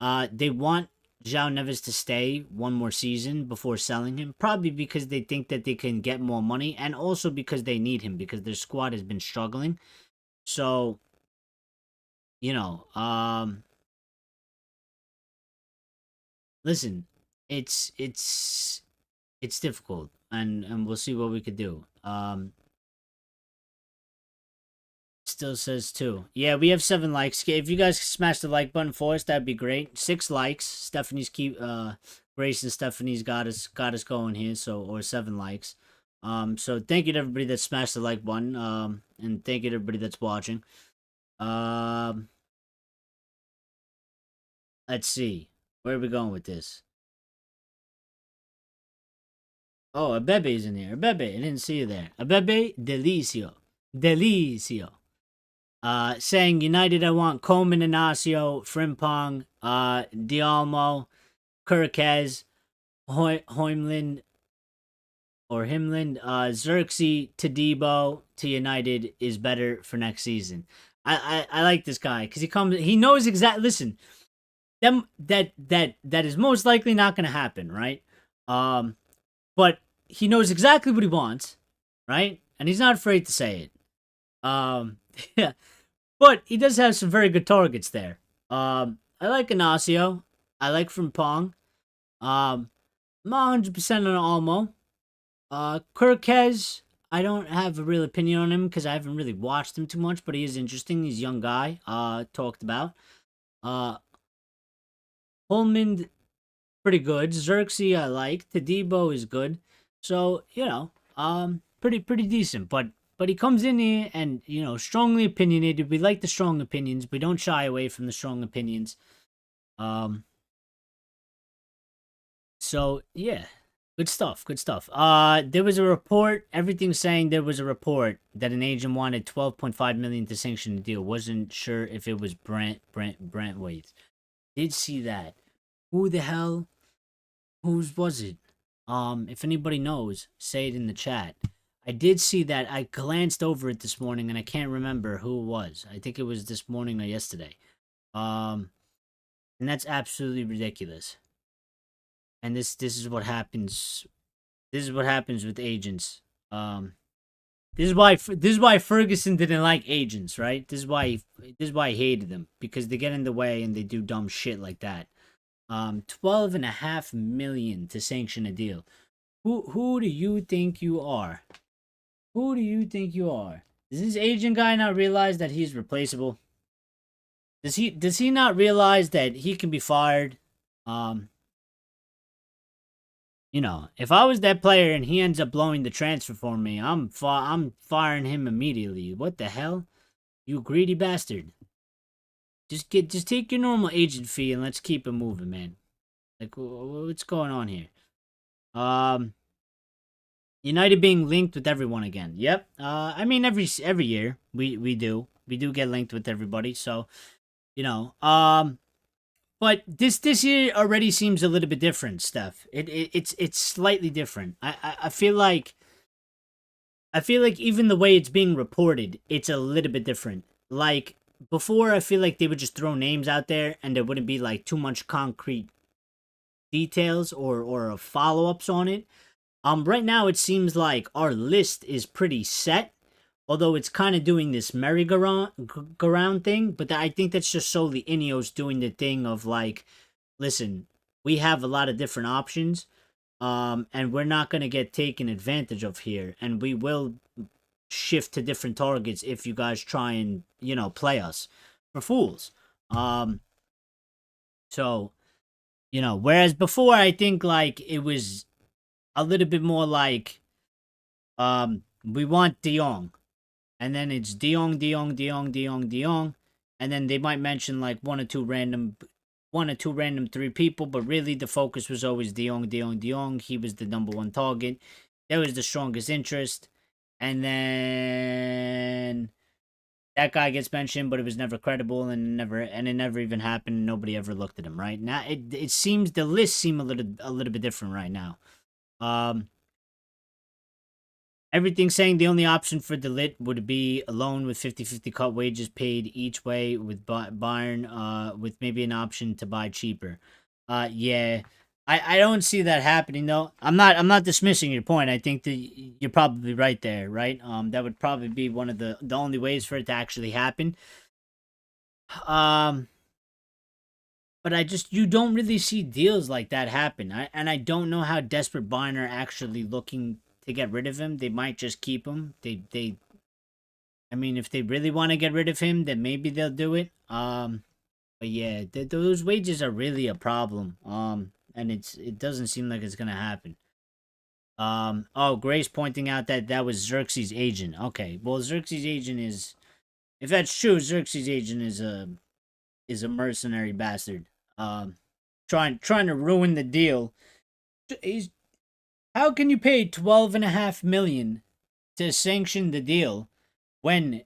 They want Joao Neves to stay one more season before selling him, probably because they think that they can get more money, and also because they need him because their squad has been struggling. So, you know, listen, it's difficult, and we'll see what we could do. Still says 2. Yeah, we have 7 likes. If you guys smash the like button for us, that'd be great. 6 likes. Stephanie's Grace and Stephanie's got us going here. So, or 7 likes. So thank you to everybody that smashed the like button. And thank you to everybody that's watching. Let's see. Where are we going with this? Oh, Abebe's in here. Abebe, I didn't see you there. Abebe, Delicio. Saying United, I want Coleman, Inacio, Frimpong, Dialmo, Kirkez, Hoimland, Xerxes, Tadibo to United is better for next season. I like this guy because he knows exactly. Listen, that is most likely not going to happen, right? But he knows exactly what he wants, right? And he's not afraid to say it. Yeah. But he does have some very good targets there. I like Inacio. I like Frimpong. I'm not 100% on Almo. Kirkez, I don't have a real opinion on him because I haven't really watched him too much, but he is interesting. He's a young guy. Talked about. Holman, pretty good. Xerxes, I like. Tadibo is good. So, pretty decent. But he comes in here and, strongly opinionated. We like the strong opinions. We don't shy away from the strong opinions. So, yeah. Good stuff. There was a report. Everything's saying there was a report that an agent wanted $12.5 million to sanction the deal. Wasn't sure if it was Branthwaite. Did see that. Who the hell? Whose was it? If anybody knows, say it in the chat. I did see that. I glanced over it this morning and I can't remember who it was. I think it was this morning or yesterday. And that's absolutely ridiculous. And this is what happens. This is what happens with agents. This is why Ferguson didn't like agents, right? This is why he hated them, because they get in the way and they do dumb shit like that. $12.5 million to sanction a deal. Who do you think you are? Who do you think you are? Does this agent guy not realize that he's replaceable? Does he not realize that he can be fired? If I was that player and he ends up blowing the transfer for me, I'm firing him immediately. What the hell? You greedy bastard. Just take your normal agent fee and let's keep it moving, man. Like, what's going on here? United being linked with everyone again. Yep. I mean, every year we do get linked with everybody. So, but this year already seems a little bit different, Steph. It's slightly different. I feel like even the way it's being reported, it's a little bit different. Like before, I feel like they would just throw names out there and there wouldn't be like too much concrete details or follow-ups on it. Right now it seems like our list is pretty set, although it's kind of doing this merry-go-round thing, but I think that's just solely INEOS doing the thing of like, listen, we have a lot of different options, and we're not going to get taken advantage of here, and we will shift to different targets if you guys try and, play us for fools. So, whereas before I think like it was a little bit more like, we want De Jong. And then it's De Jong, and then they might mention like one or two random 3 people, but really the focus was always De Jong. He was the number 1 target. That was the strongest interest, and then that guy gets mentioned, but it was never credible, and it never even happened. And nobody ever looked at him. Right now, it seems the list seem a little bit different right now. Everything saying the only option for De Ligt would be a loan with 50-50 cut wages paid each way with Bayern, with maybe an option to buy cheaper. Yeah, I don't see that happening though. I'm not dismissing your point. I think that you're probably right there, right? That would probably be one of the only ways for it to actually happen. Um, but you don't really see deals like that happen. And I don't know how desperate Bayern are actually looking to get rid of him. They might just keep him. I mean, if they really want to get rid of him, then maybe they'll do it. But yeah, those wages are really a problem. And it doesn't seem like it's gonna happen. Oh, Grace pointing out that that was Xerxes' agent. Okay, well, Xerxes' agent is, if that's true, Xerxes' agent is a mercenary bastard. Trying to ruin the deal. He's, how can you pay 12.5 million to sanction the deal when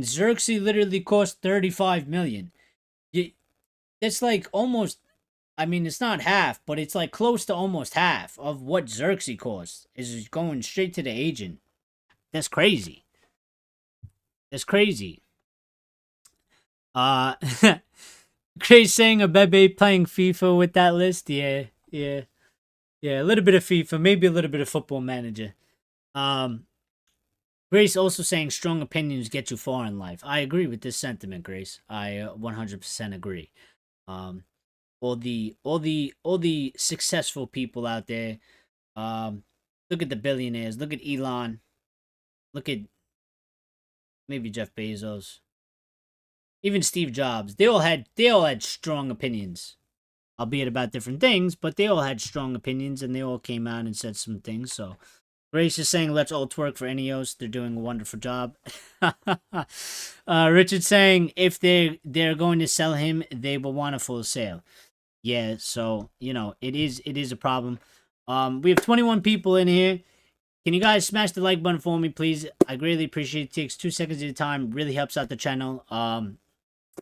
Xerxes literally cost 35 million? It's like almost, I mean, it's not half, but it's like close to almost half of what Xerxes costs is going straight to the agent. That's crazy. That's crazy. Grace saying a Bebe playing FIFA with that list. Yeah. A little bit of FIFA, maybe a little bit of Football Manager. Grace also saying strong opinions get you far in life. I agree with this sentiment, Grace. I 100% agree. All the successful people out there. Look at the billionaires. Look at Elon. Look at maybe Jeff Bezos. Even Steve Jobs. They all had strong opinions, albeit about different things, but they all had strong opinions and they all came out and said some things. So Grace is saying let's all twerk for INEOS. They're doing a wonderful job. Richard saying if they're going to sell him, they will want a full sale. Yeah, so it is a problem. We have 21 people in here. Can you guys smash the like button for me, please? I greatly appreciate it. It takes 2 seconds at a time. Really helps out the channel.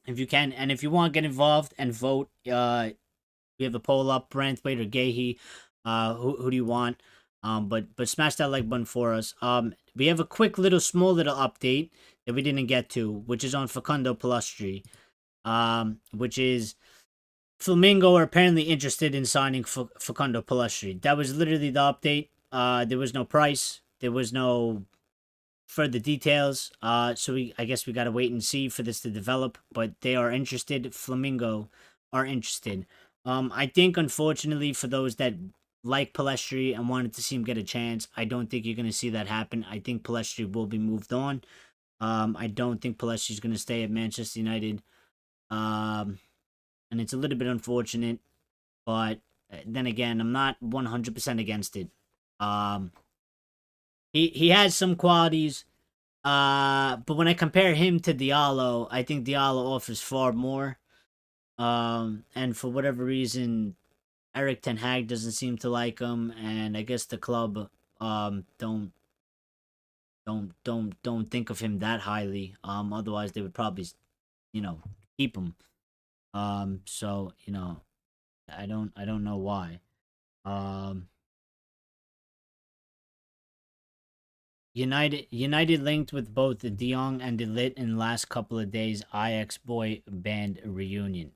If you can, and if you want to get involved and vote, we have a poll up, Branthwaite or Guehi. Who do you want? But smash that like button for us. We have a quick small little update that we didn't get to, which is on Facundo Pellistri. Which is Flamingo are apparently interested in signing Facundo Pellistri. That was literally the update. There was no price. There was no further details. So I guess we gotta wait and see for this to develop. But they are interested. Flamingo are interested. I think unfortunately for those that like Pellistri and wanted to see him get a chance, I don't think you're gonna see that happen. I think Pellistri will be moved on. I don't think Pellistri's gonna stay at Manchester United. And it's a little bit unfortunate, but then again, I'm not 100% against it. He has some qualities, but when I compare him to Diallo, I think Diallo offers far more. And for whatever reason, Erik ten Hag doesn't seem to like him, and I guess the club don't think of him that highly. Otherwise they would probably keep him. So I don't know why. United linked with both the De Jong and De Ligt in the last couple of days. Ajax boy band reunion.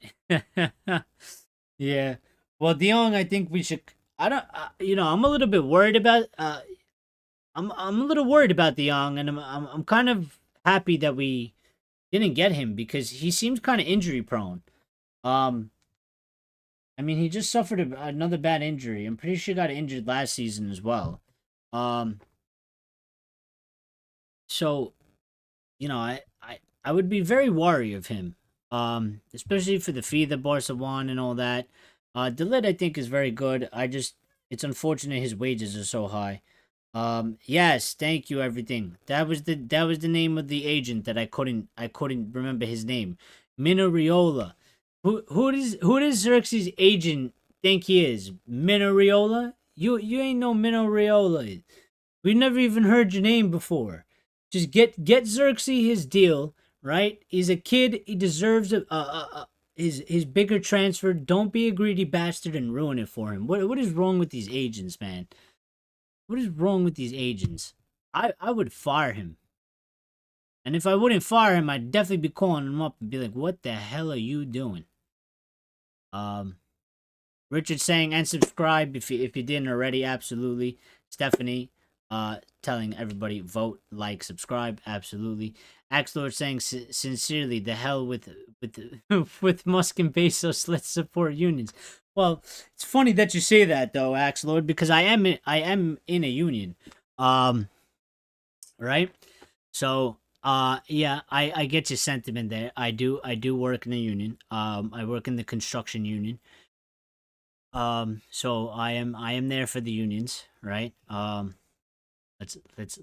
Yeah. Well, De Jong, I think we should. I don't. I'm a little bit worried about. I'm a little worried about De Jong, and I'm kind of happy that we didn't get him because he seems kind of injury prone. I mean, he just suffered another bad injury. I'm pretty sure he got injured last season as well. So, I would be very wary of him. Especially for the fee that Barca won and all that. De Ligt, I think, is very good. It's unfortunate his wages are so high. Yes, thank you, everything. That was the name of the agent that I couldn't remember his name. Minariola. Who does Xerxes' agent think he is? Minariola? You ain't no Minariola. We've never even heard your name before. Just get Xerxes his deal, right? He's a kid. He deserves his bigger transfer. Don't be a greedy bastard and ruin it for him. What is wrong with these agents, man? What is wrong with these agents? I would fire him. And if I wouldn't fire him, I'd definitely be calling him up and be like, "What the hell are you doing?" Um, Richard saying and subscribe if you didn't already. Absolutely. Stephanie, telling everybody vote, like, subscribe. Absolutely. Axlord saying sincerely, the hell with with Musk and Bezos. Let's support unions. Well, it's funny that you say that though, Axlord, because I am in a union. Right. So yeah, I get your sentiment there. I do work in a union. I work in the construction union. So I am there for the unions, right?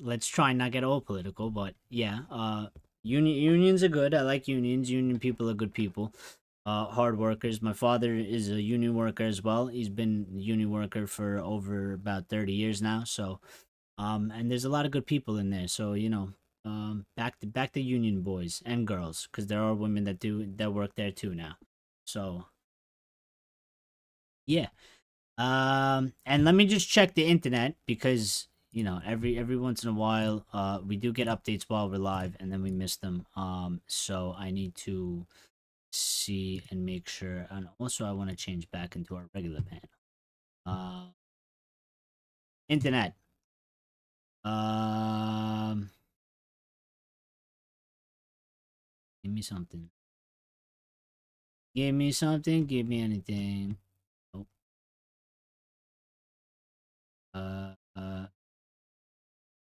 Let's try and not get all political, but yeah, unions are good. I like unions. Union people are good people. Hard workers. My father is a union worker as well. He's been a union worker for over about 30 years now. So and there's a lot of good people in there. So back to union boys and girls, because there are women that work there too now. So yeah. And let me just check the internet, because every once in a while we do get updates while we're live and then we miss them. So I need to see and make sure, and also I want to change back into our regular panel. Internet. Um, Give me something. Give me something. Give me anything. Oh. All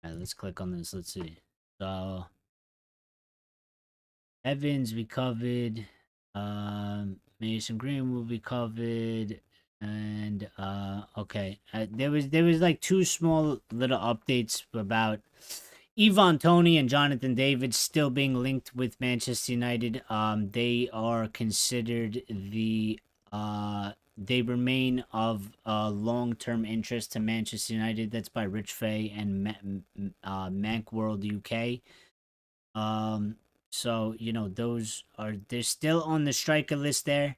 right, let's click on this. Let's see. So Evans we covered. Mason Greenwood we covered. And okay. There was like two small little updates about Ivan Toney and Jonathan David still being linked with Manchester United. They are considered they remain of long-term interest to Manchester United. That's by Rich Fay and Mank World UK. So they're still on the striker list there.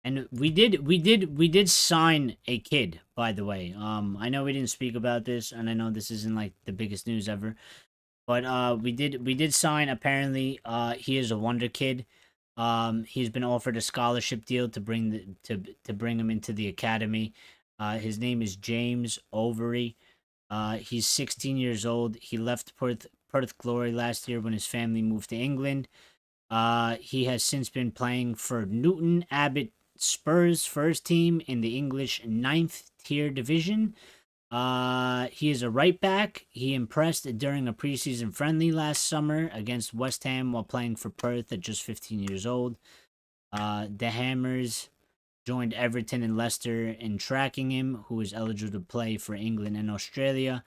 And we did sign a kid, by the way. I know we didn't speak about this, and I know this isn't like the biggest news ever, but we did sign, apparently. He is a wonder kid. He's been offered a scholarship deal to bring him into the academy. His name is James Overy. He's 16 years old. He left Perth Glory last year when his family moved to England. He has since been playing for Newton Abbott Spurs first team in the English ninth tier division. He is a right back. He impressed during a preseason friendly last summer against West Ham while playing for Perth at just 15 years old. The Hammers joined Everton and Leicester in tracking him, who is eligible to play for England and Australia.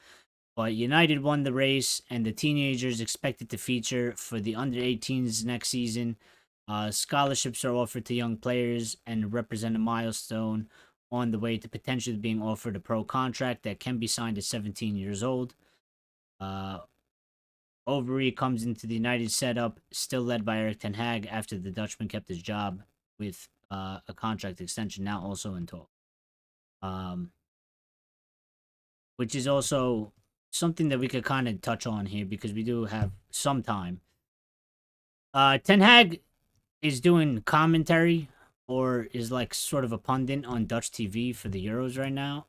But United won the race, and the teenagers expected to feature for the under-18s next season. Scholarships are offered to young players and represent a milestone on the way to potentially being offered a pro contract that can be signed at 17 years old. Overy comes into the United setup, still led by Erik ten Hag, after the Dutchman kept his job with a contract extension now also in talk. Which is also something that we could kind of touch on here, because we do have some time. Ten Hag is doing commentary, or is like sort of a pundit on Dutch TV for the Euros right now.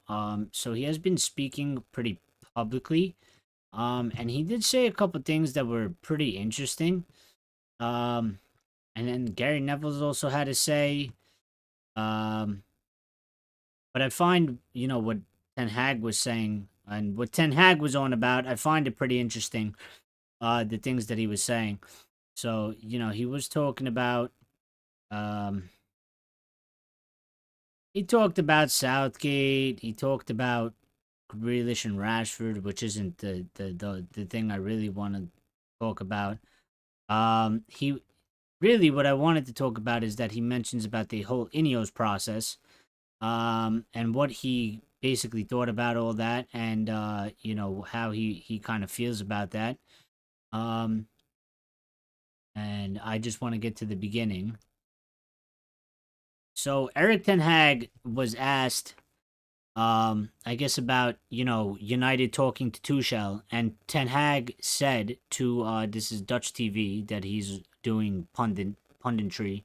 So he has been speaking pretty publicly. And he did say a couple things that were pretty interesting. And then Gary Neville's also had to say. But I find, what Ten Hag was saying and what Ten Hag was on about, I find it pretty interesting. The things that he was saying. So, he was talking about, he talked about Southgate. He talked about Grealish and Rashford, which isn't the thing I really want to talk about. He really, what I wanted to talk about is that he mentions about the whole INEOS process, and what he basically thought about all that, and how he kind of feels about that. Um, and I just want to get to the beginning. So Erik ten Hag was asked I guess about, United talking to Tuchel, and Ten Hag said to this is Dutch TV that he's doing punditry,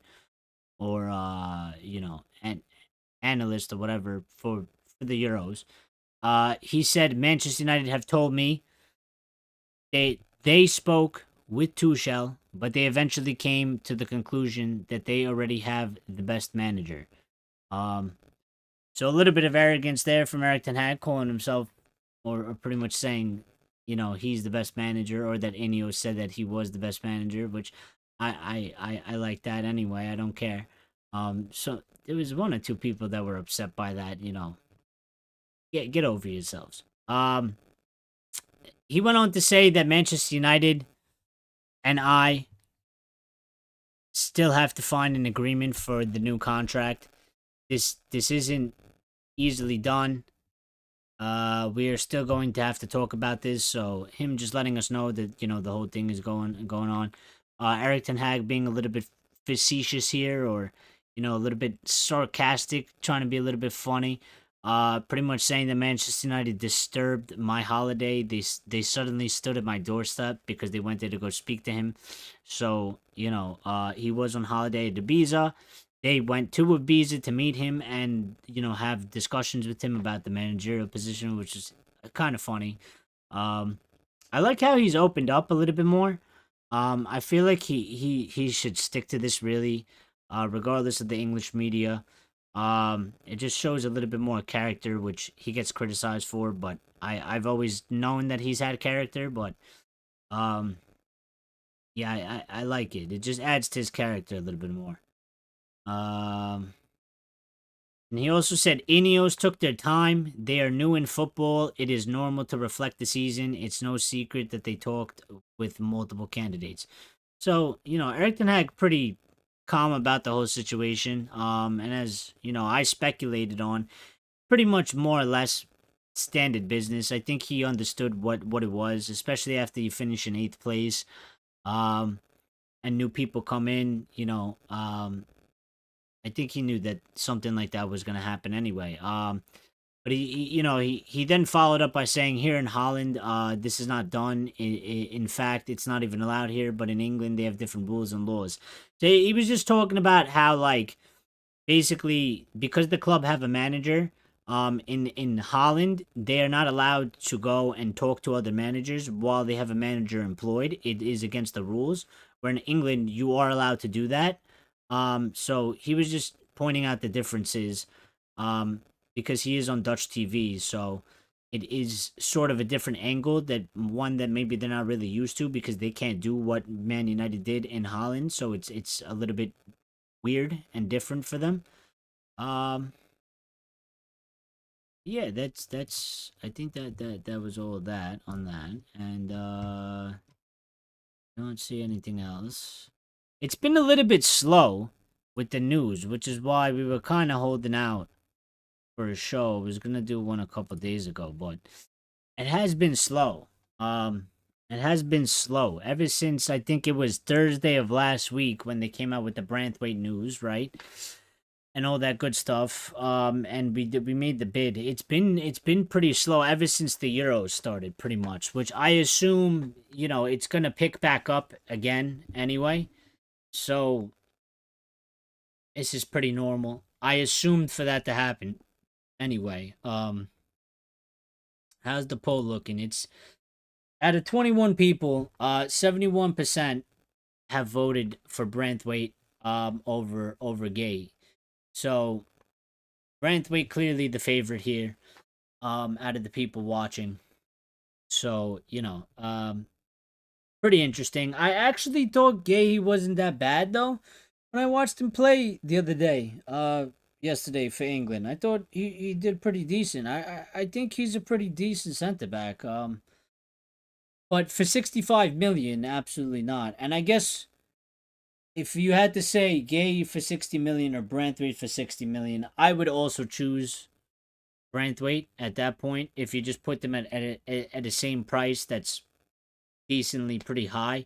or an analyst or whatever for the Euros. He said Manchester United have told me they spoke with Tuchel, but they eventually came to the conclusion that they already have the best manager. Um, so a little bit of arrogance there from Erik Ten Hag, calling himself, or pretty much saying, he's the best manager, or that INEOS said that he was the best manager, which I like that anyway. I don't care. So there was one or two people that were upset by that. Get over yourselves. He went on to say that Manchester United and I still have to find an agreement for the new contract. This isn't easily done. We are still going to have to talk about this. So him just letting us know that the whole thing is going on. Erik Ten Hag being a little bit facetious here, or a little bit sarcastic, trying to be a little bit funny. Pretty much saying that Manchester United disturbed my holiday. They suddenly stood at my doorstep because they went there to go speak to him. So he was on holiday at Ibiza. They went to Ibiza to meet him and have discussions with him about the managerial position, which is kind of funny. I like how he's opened up a little bit more. I feel like he should stick to this, really, regardless of the English media. It just shows a little bit more character, which he gets criticized for, but I've always known that he's had character, but um yeah, I like it. It just adds to his character a little bit more. Um and he also said Ineos took their time. They are new in football. It is normal to reflect the season. It's no secret that they talked with multiple candidates. So, Erik Ten Hag pretty calm about the whole situation. And as, I speculated on, pretty much more or less standard business. I think he understood what it was, especially after you finish in eighth place. Um, and new people come in, I think he knew that something like that was going to happen anyway. But he then followed up by saying, here in Holland, this is not done. In fact, it's not even allowed here. But in England, they have different rules and laws. So he was just talking about how, like, basically, because the club have a manager, in Holland, they are not allowed to go and talk to other managers while they have a manager employed. It is against the rules. Where in England, you are allowed to do that. So he was just pointing out the differences. Because he is on Dutch TV, so it is sort of a different angle, that one that maybe they're not really used to, because they can't do what Man United did in Holland, so it's a little bit weird and different for them. Um, yeah, that's I think that was all of that on that, and I don't see anything else. It's been a little bit slow with the news, which is why we were kind of holding out for a show. I was gonna do one a couple days ago, but it has been slow. It has been slow ever since, I think it was Thursday of last week, when they came out with the Branthwaite news, right? And all that good stuff. And we made the bid. It's been pretty slow ever since the Euros started, pretty much. Which I assume it's gonna pick back up again anyway. So this is pretty normal. I assumed for that to happen anyway. How's the poll looking? It's out of 21 people, 71% have voted for Branthwaite over Guehi. So Branthwaite clearly the favorite here, out of the people watching. So, pretty interesting. I actually thought Guehi wasn't that bad though. When I watched him play the other day, yesterday for England, I thought he did pretty decent. I think he's a pretty decent centre back. But for 65 million, absolutely not. And I guess if you had to say Guehi for 60 million or Branthwaite for 60 million, I would also choose Branthwaite at that point. If you just put them at the same price, that's decently pretty high.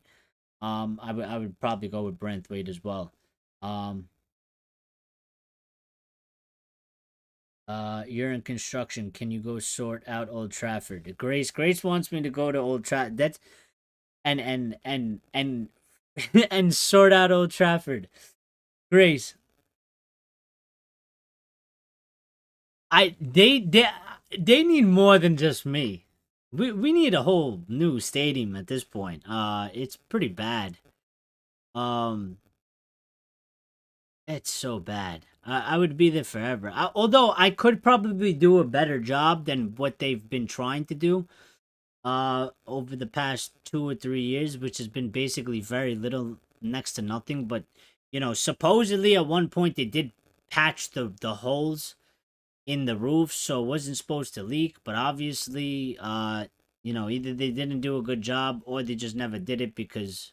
I would probably go with Branthwaite as well. Um, You're in construction. Can you go sort out Old Trafford? Grace wants me to go to Old Trafford. That's and and sort out Old Trafford. Grace, I they need more than just me. We need a whole new stadium at this point. It's pretty bad. Um, it's so bad. I would be there forever. Although I could probably do a better job than what they've been trying to do. Over the past 2 or 3 years, which has been basically very little, next to nothing. But supposedly at one point they did patch the holes in the roof, so it wasn't supposed to leak. But obviously, either they didn't do a good job or they just never did it because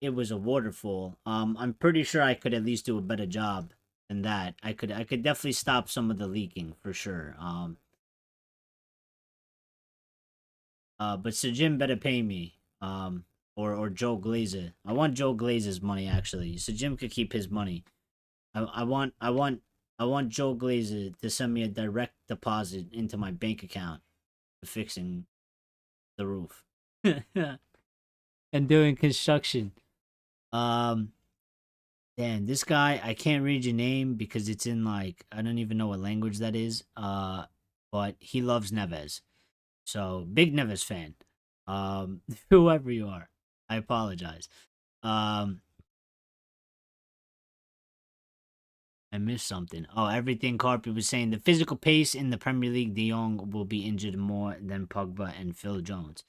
it was a waterfall. I'm pretty sure I could at least do a better job than that. I could definitely stop some of the leaking for sure. But Sir Jim better pay me. Or Joe Glazer. I want Joe Glazer's money actually. Sir Jim could keep his money. I want Joe Glazer to send me a direct deposit into my bank account for fixing the roof and doing construction. Um, Damn, this guy, I can't read your name because it's in like I don't even know what language that is. But he loves Neves. So big Neves fan. Whoever you are, I apologize. Um, I missed something. Oh, everything Carpet was saying. The physical pace in the Premier League, De Jong will be injured more than Pogba and Phil Jones.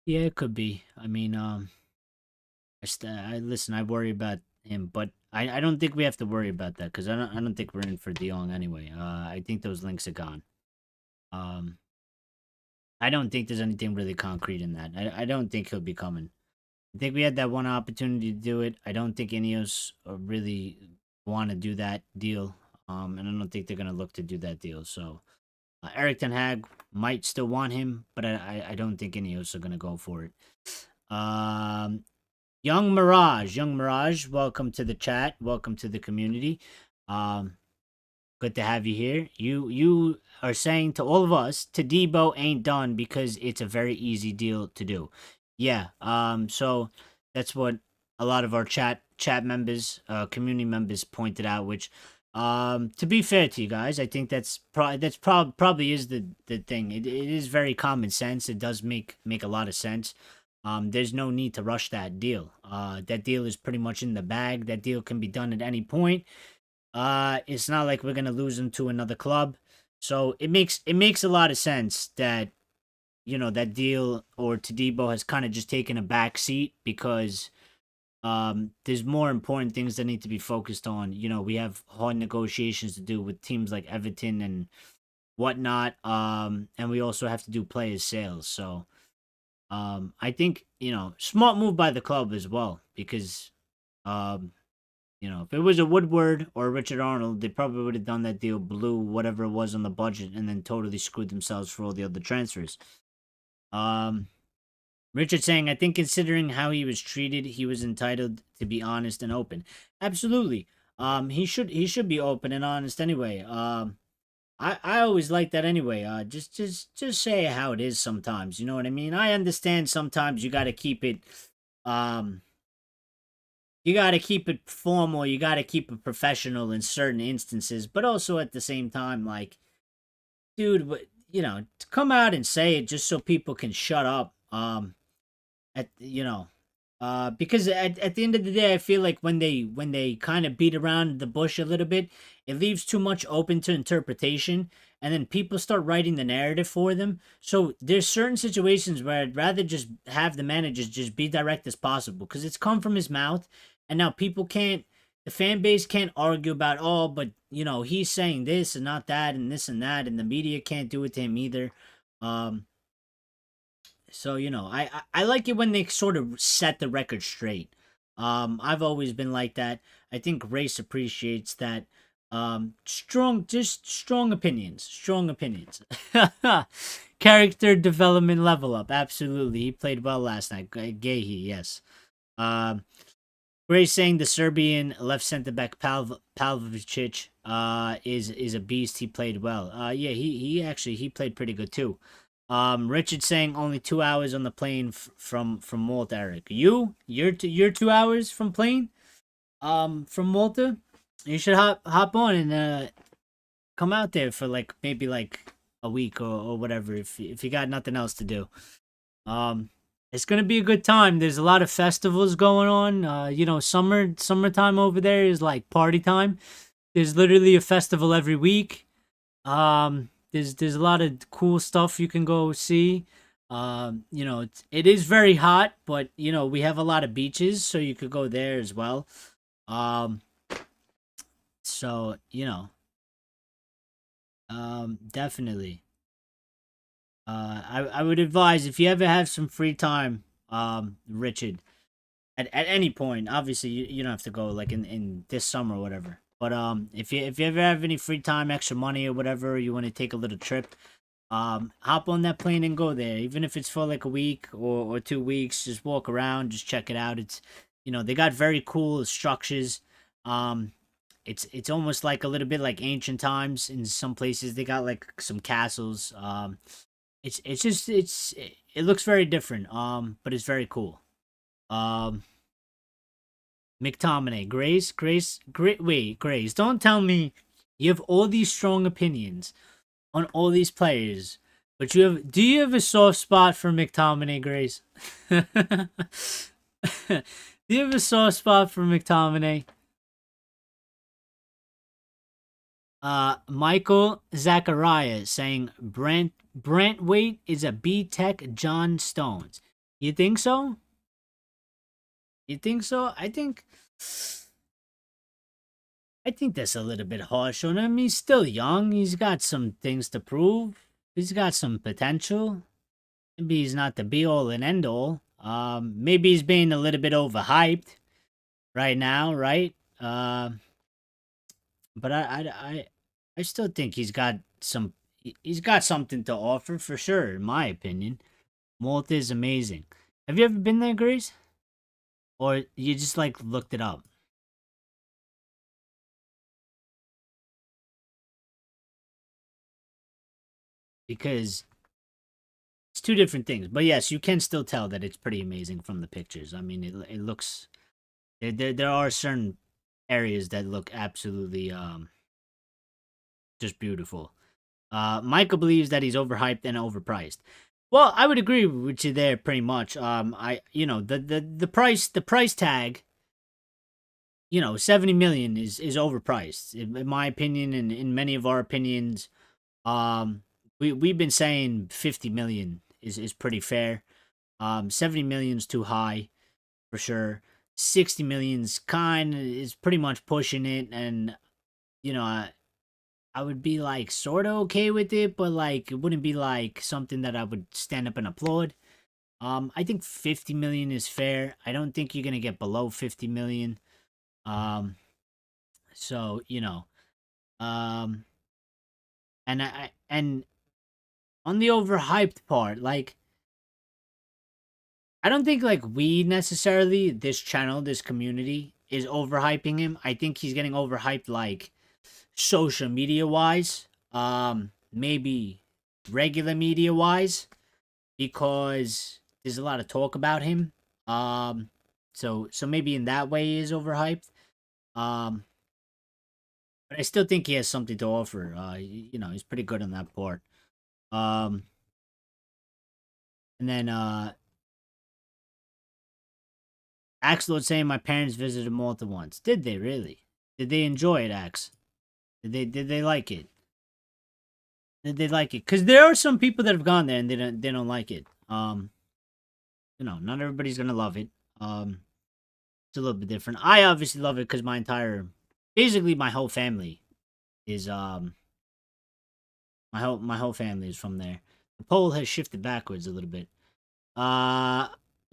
Yeah, it could be. I mean, I listen. I worry about him, but I don't think we have to worry about that because I don't think we're in for De Jong anyway. I think those links are gone. Um, I don't think there's anything really concrete in that. I don't think he'll be coming. I think we had that one opportunity to do it. I don't think INEOS really want to do that deal. And I don't think they're gonna look to do that deal. So Erik Ten Hag might still want him, but I don't think INEOS are gonna go for it. Young Mirage, welcome to the chat. Welcome to the community. Good to have you here. You are saying to all of us, Todibo ain't done because it's a very easy deal to do. Yeah. So that's what a lot of our chat members, community members pointed out. Which, to be fair to you guys, I think probably is the thing. It is very common sense. It does make a lot of sense. There's no need to rush that deal. That deal is pretty much in the bag. That deal can be done at any point. It's not like we're gonna lose him to another club. So it makes a lot of sense that that deal or Todibo has kind of just taken a back seat because there's more important things that need to be focused on. We have hard negotiations to do with teams like Everton and whatnot. And we also have to do players sales. So I think smart move by the club as well because if it was a Woodward or a Richard Arnold, they probably would have done that deal, blew whatever it was on the budget, and then totally screwed themselves for all the other transfers. Richard saying, I think considering how he was treated, he was entitled to be honest and open. Absolutely. He should be open and honest anyway. I always like that anyway. Just say how it is sometimes. You know what I mean? I understand sometimes you got to keep it you got to keep it formal, you got to keep it professional in certain instances, but also at the same time like dude, to come out and say it just so people can shut up at because at the end of the day I feel like when they kind of beat around the bush a little bit, it leaves too much open to interpretation and then people start writing the narrative for them. So there's certain situations where I'd rather just have the managers just be direct as possible because it's come from his mouth and now the fan base can't argue about, oh, but he's saying this and not that and this and that, and the media can't do it to him either. So I like it when they sort of set the record straight. I've always been like that. I think Race appreciates that. Strong opinions. Strong opinions. Character development level up. Absolutely. He played well last night. Guehi, yes. Grace saying the Serbian left center back Palvicic is a beast. He played well. Yeah, he actually he played pretty good too. Richard saying only 2 hours on the plane from Malta. Eric, you're 2 hours from plane from Malta. You should hop on and come out there for like maybe like a week or whatever if you got nothing else to do. Um, it's gonna be a good time. There's a lot of festivals going on. You know, summertime over there is like party time. There's literally a festival every week. There's a lot of cool stuff you can go see. You know, it is very hot, but you know we have a lot of beaches, so you could go there as well. Um, so you know, definitely. I would advise if you ever have some free time, Richard, at any point. Obviously, you don't have to go like in this summer or whatever. But if you ever have any free time, extra money or whatever, or you want to take a little trip, hop on that plane and go there. Even if it's for like a week or 2 weeks, just walk around, just check it out. It's you know they got very cool structures. Um, it's almost like a little bit like ancient times in some places. They got like some castles. It's just it looks very different. But it's very cool. Um, McTominay, wait, Grace, don't tell me you have all these strong opinions on all these players, but do you have a soft spot for McTominay, Grace? Do you have a soft spot for McTominay? Michael Zachariah saying Branthwaite is a B Tech John Stones. You think so? You think so? I think that's a little bit harsh on him. He's still young. He's got some things to prove. He's got some potential. Maybe he's not the be all and end all. Maybe he's being a little bit overhyped right now, right? But I still think he's got something to offer for sure, in my opinion. Malta is amazing. Have you ever been there, Grace? Or you just like looked it up? Because it's two different things. But yes, you can still tell that it's pretty amazing from the pictures. I mean, it looks there are certain areas that look absolutely just beautiful. Michael believes that he's overhyped and overpriced. Well, I would agree with you there pretty much. I you know the price tag, 70 million is overpriced in my opinion, and in many of our opinions. We've been saying 50 million is pretty fair. 70 million's too high for sure. 60 million's is pretty much pushing it, and I would be like sort of okay with it, but like it wouldn't be like something that I would stand up and applaud. I think 50 million is fair. I don't think you're gonna get below 50 million. Um, so um, and on the overhyped part, like I don't think like we necessarily this channel, this community is overhyping him. I think he's getting overhyped like social media wise, maybe regular media wise, because there's a lot of talk about him. So maybe in that way he is overhyped. Um, but I still think he has something to offer. He's pretty good on that part. Um, and then Axel was saying my parents visited Malta once. Did they really? Did they enjoy it, Ax? Did they like it? Did they like it? Because there are some people that have gone there and they don't like it. Not everybody's gonna love it. It's a little bit different. I obviously love it because basically my whole family is my whole family is from there. The poll has shifted backwards a little bit.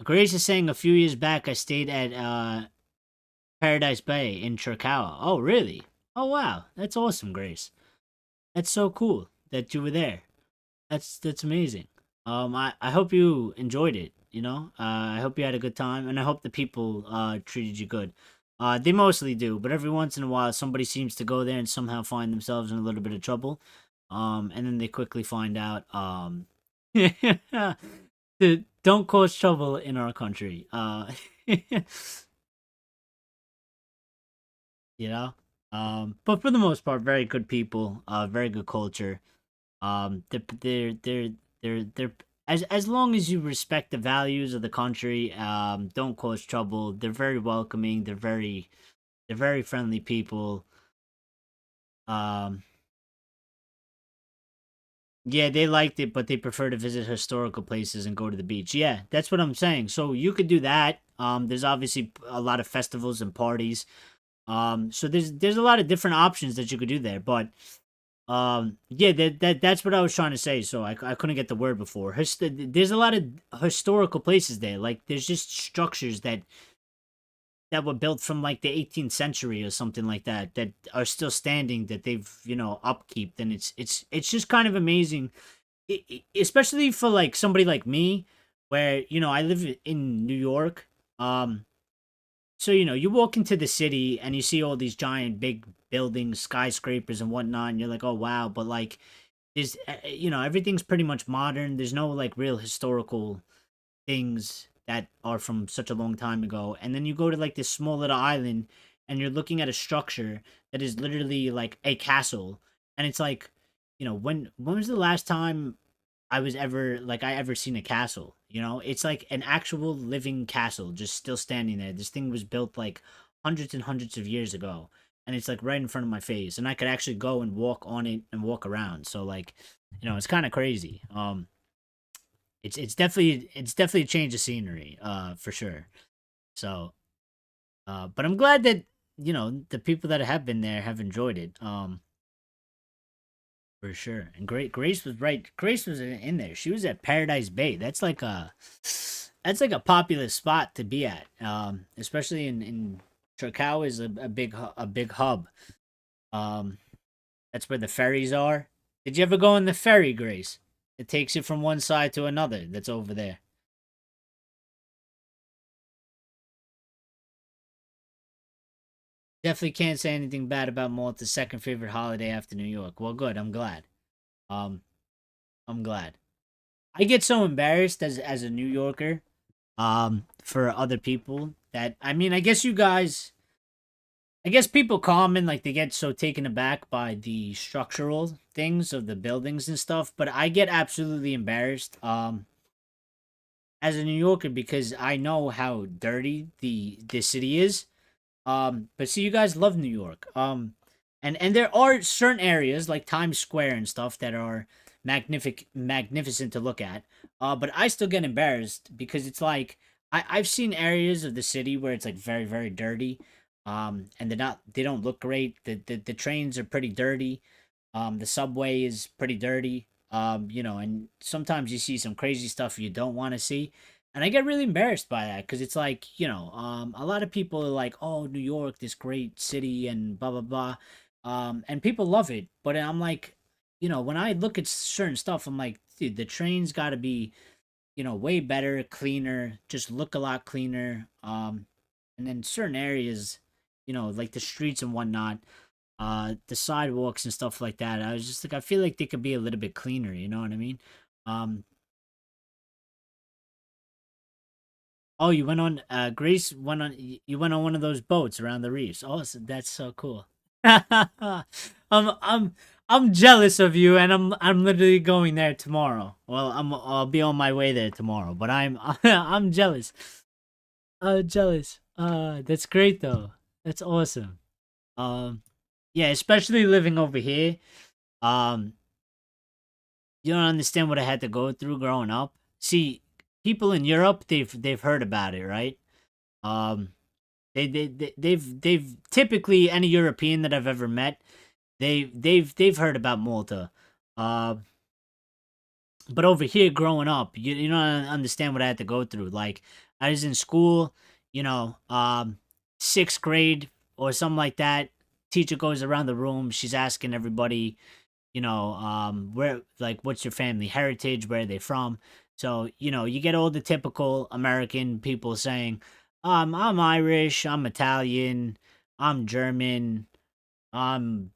Grace is saying a few years back I stayed at Paradise Bay in Chirkawa. Oh really? Oh wow, that's awesome, Grace. That's so cool that you were there. That's amazing. I hope you enjoyed it. I hope you had a good time, and I hope the people treated you good. They mostly do, but every once in a while, somebody seems to go there and somehow find themselves in a little bit of trouble. And then they quickly find out, don't cause trouble in our country. You know. But for the most part, very good people. Very good culture. They're as long as you respect the values of the country, don't cause trouble. They're very welcoming. They're very friendly people. Um, yeah, they liked it, but they prefer to visit historical places and go to the beach. Yeah, that's what I'm saying. So you could do that. There's obviously a lot of festivals and parties. So there's a lot of different options that you could do there, but yeah, that's what I was trying to say. So I couldn't get the word before. There's a lot of historical places there. Like there's just structures that were built from like the 18th century or something like that that are still standing that they've upkeep. And it's just kind of amazing, especially for like somebody like me, where I live in New York. So you walk into the city and you see all these giant big buildings, skyscrapers and whatnot, and you're like, oh wow, but like there's everything's pretty much modern. There's no like real historical things that are from such a long time ago. And then you go to like this small little island and you're looking at a structure that is literally like a castle. And it's like, when was the last time I ever seen a castle? It's like an actual living castle just still standing there. This thing was built like hundreds and hundreds of years ago. And it's like right in front of my face. And I could actually go and walk on it and walk around. So like, it's kind of crazy. It's definitely a change of scenery, for sure. So, but I'm glad that the people that have been there have enjoyed it, for sure. And Grace was right. Grace was in there. She was at Paradise Bay. That's like a popular spot to be at, especially in Tracao is a big hub. Um, that's where the ferries are. Did you ever go on the ferry, Grace? It takes you from one side to another. That's over there. Definitely can't say anything bad about Malta's second favorite holiday after New York. Well, good. I'm glad. Um, I'm glad. I get so embarrassed as a New Yorker, for other people that I guess you guys, I guess people common like they get so taken aback by the structural things of the buildings and stuff, but I get absolutely embarrassed as a New Yorker because I know how dirty the city is. But see, you guys love New York. And there are certain areas like Times Square and stuff that are magnificent to look at. But I still get embarrassed because it's like I've seen areas of the city where it's like very very dirty. And they don't look great. The trains are pretty dirty. The subway is pretty dirty. And sometimes you see some crazy stuff you don't want to see. And I get really embarrassed by that because it's like, a lot of people are like, oh, New York, this great city and blah, blah, blah. And people love it. But I'm like, when I look at certain stuff, I'm like, dude, the trains got to be, way better, cleaner, just look a lot cleaner. And then certain areas, like the streets and whatnot, the sidewalks and stuff like that. I was just like, I feel like they could be a little bit cleaner. You know what I mean? Um, Oh, you went on. Grace went on. You went on one of those boats around the reefs. Oh, that's so cool. I'm jealous of you, and I'm literally going there tomorrow. Well, I'll be on my way there tomorrow, but I'm jealous. Jealous. That's great though. That's awesome. Um, yeah, especially living over here. Um, you don't understand what I had to go through growing up. See, people in Europe, they've heard about it, right? Um, they've typically any European that I've ever met, they've heard about Malta. Uh, but over here, growing up, you don't understand what I had to go through. Like I was in school, sixth grade or something like that. Teacher goes around the room. She's asking everybody. where, like, what's your family heritage, where are they from. So you get all the typical American people saying, I'm Irish, I'm Italian, I'm German, I'm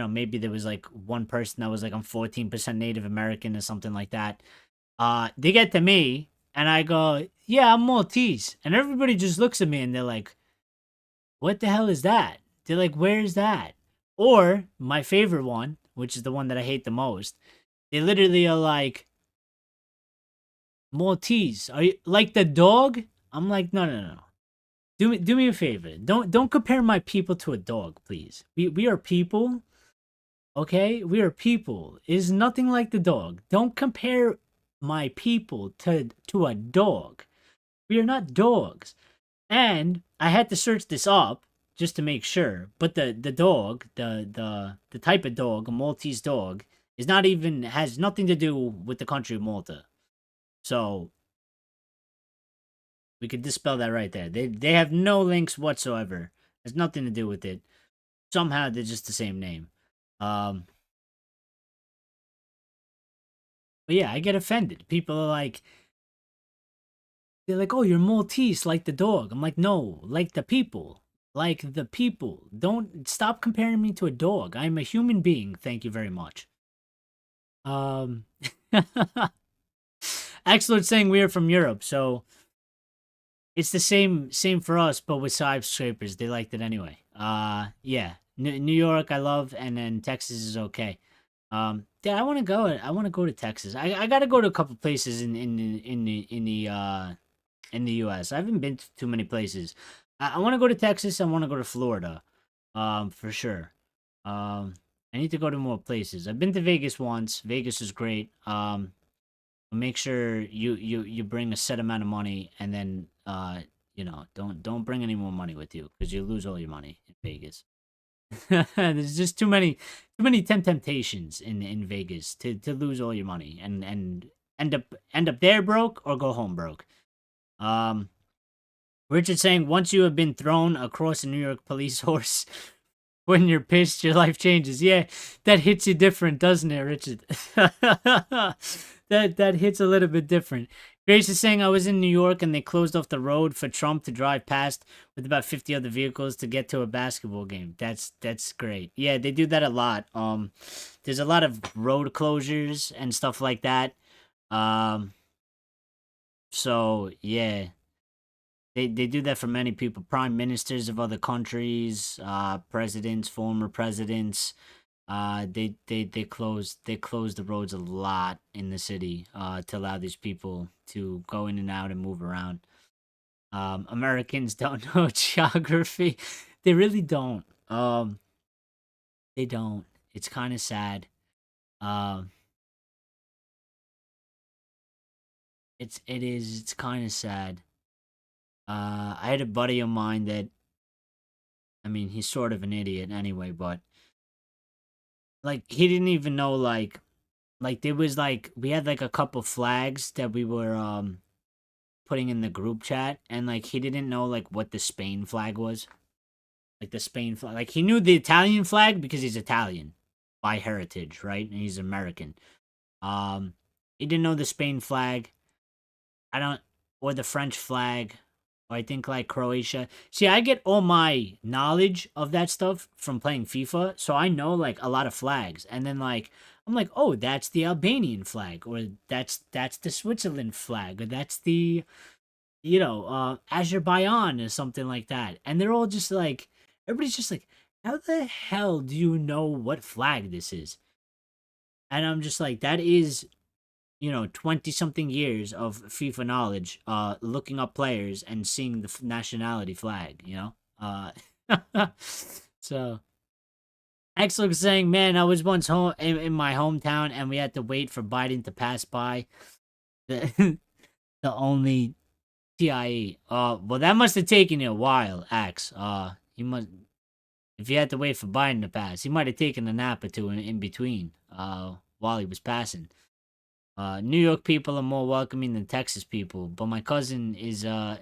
maybe there was like one person that was like, I'm 14% Native American or something like that. They get to me and I go, yeah, I'm Maltese. And everybody just looks at me and they're like, what the hell is that? They're like, where's that? Or my favorite one, which is the one that I hate the most, they literally are like, Maltese. Are you like the dog? I'm like, no, no, no. Do me a favor. Don't compare my people to a dog, please. We are people. Okay? We are people. It is nothing like the dog. Don't compare my people to a dog. We are not dogs. And I had to search this up just to make sure. But the dog, the type of dog, a Maltese dog, has nothing to do with the country of Malta. So we could dispel that right there. They have no links whatsoever. Has nothing to do with it. Somehow they're just the same name. But yeah, I get offended. People are like, they're like, oh, you're Maltese, like the dog. I'm like, no, like the people. Like the people. Don't stop comparing me to a dog. I'm a human being. Thank you very much. Excellent saying we are from Europe, so it's the same for us, but with skyscrapers. They liked it anyway. Yeah. New York I love, and then Texas is okay. Yeah, I want to go. I want to go to Texas. I got to go to a couple places in the U.S. I haven't been to too many places. I want to go to Texas. I want to go to Florida, for sure. I need to go to more places. I've been to Vegas once. Vegas is great. Make sure you bring a set amount of money, and then don't bring any more money with you because you lose all your money in Vegas. There's just too many temptations in Vegas to lose all your money and end up there broke or go home broke. Richard saying, once you have been thrown across a New York police horse, when you're pissed, your life changes. Yeah, that hits you different, doesn't it, Richard? that hits a little bit different. Grace is saying, I was in New York and they closed off the road for Trump to drive past with about 50 other vehicles to get to a basketball game. That's great. Yeah, they do that a lot. There's a lot of road closures and stuff like that. So yeah, they do that for many people, prime ministers of other countries, presidents, former presidents. They close the roads a lot in the city to allow these people to go in and out and move around. Americans don't know geography. They really don't. They don't. It's kind of sad. Um, it's kind of sad. I had a buddy of mine that, I mean, he's sort of an idiot anyway, but like he didn't even know like there was like we had like a couple flags that we were putting in the group chat, and like he didn't know like what the Spain flag was. Like the Spain flag, like he knew the Italian flag because he's Italian by heritage, right? And he's American. Um he didn't know the Spain flag. I don't or the French flag, or I think like Croatia. See, I get all my knowledge of that stuff from playing FIFA, so I know like a lot of flags. And then like I'm like, "Oh, that's the Albanian flag, or that's the Switzerland flag, or that's the Azerbaijan or something like that." And they're all just like everybody's just like, "How the hell do you know what flag this is?" And I'm just like, that is 20 something years of FIFA knowledge, looking up players and seeing the nationality flag. So, Axel was saying, man, I was once home in my hometown and we had to wait for Biden to pass by. The, the only TIE. Well, that must have taken you a while, Ax. If you had to wait for Biden to pass, he might have taken a nap or two in between, while he was passing. New York people are more welcoming than Texas people, but my cousin is a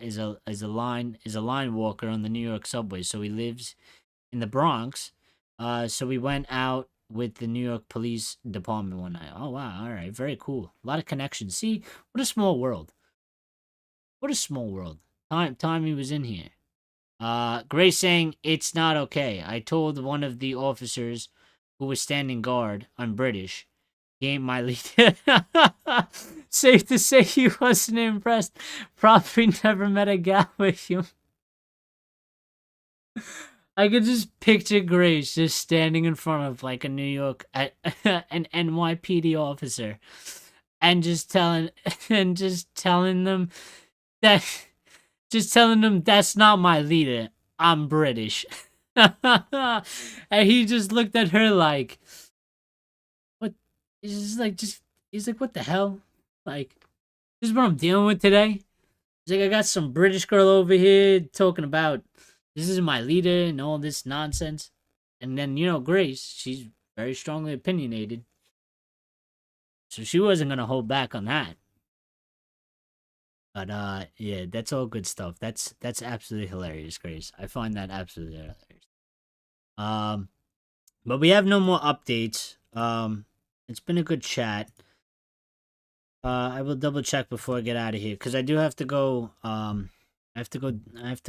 line walker on the New York subway, so he lives in the Bronx. So we went out with the New York Police Department one night. Oh wow, all right, very cool. A lot of connections. See, what a small world. What a small world. Tommy was in here. Grace saying it's not okay. I told one of the officers who was standing guard, I'm British. He ain't my leader. Safe to say he wasn't impressed. Probably never met a guy with you. I could just picture Grace just standing in front of like a New York an NYPD officer and just telling them that that's not my leader. I'm British. And he just looked at her like, what? He's like, what the hell? Like, this is what I'm dealing with today. He's like, I got some British girl over here talking about this is my leader and all this nonsense. And then, Grace, she's very strongly opinionated. So she wasn't going to hold back on that. But, yeah, that's all good stuff. That's absolutely hilarious, Grace. I find that absolutely hilarious. But we have no more updates. It's been a good chat. I will double check before I get out of here because I do have to go. I have to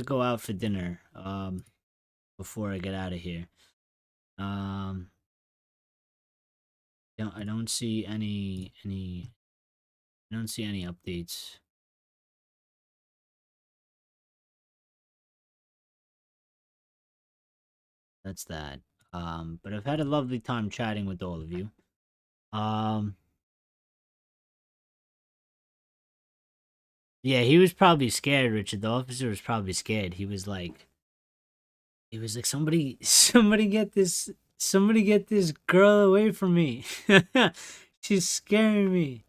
go out for dinner. Before I get out of here. I don't see any. I don't see any updates. That's that. But I've had a lovely time chatting with all of you. Yeah, he was probably scared, Richard. The officer was probably scared. He was like, somebody get this girl away from me. She's scaring me.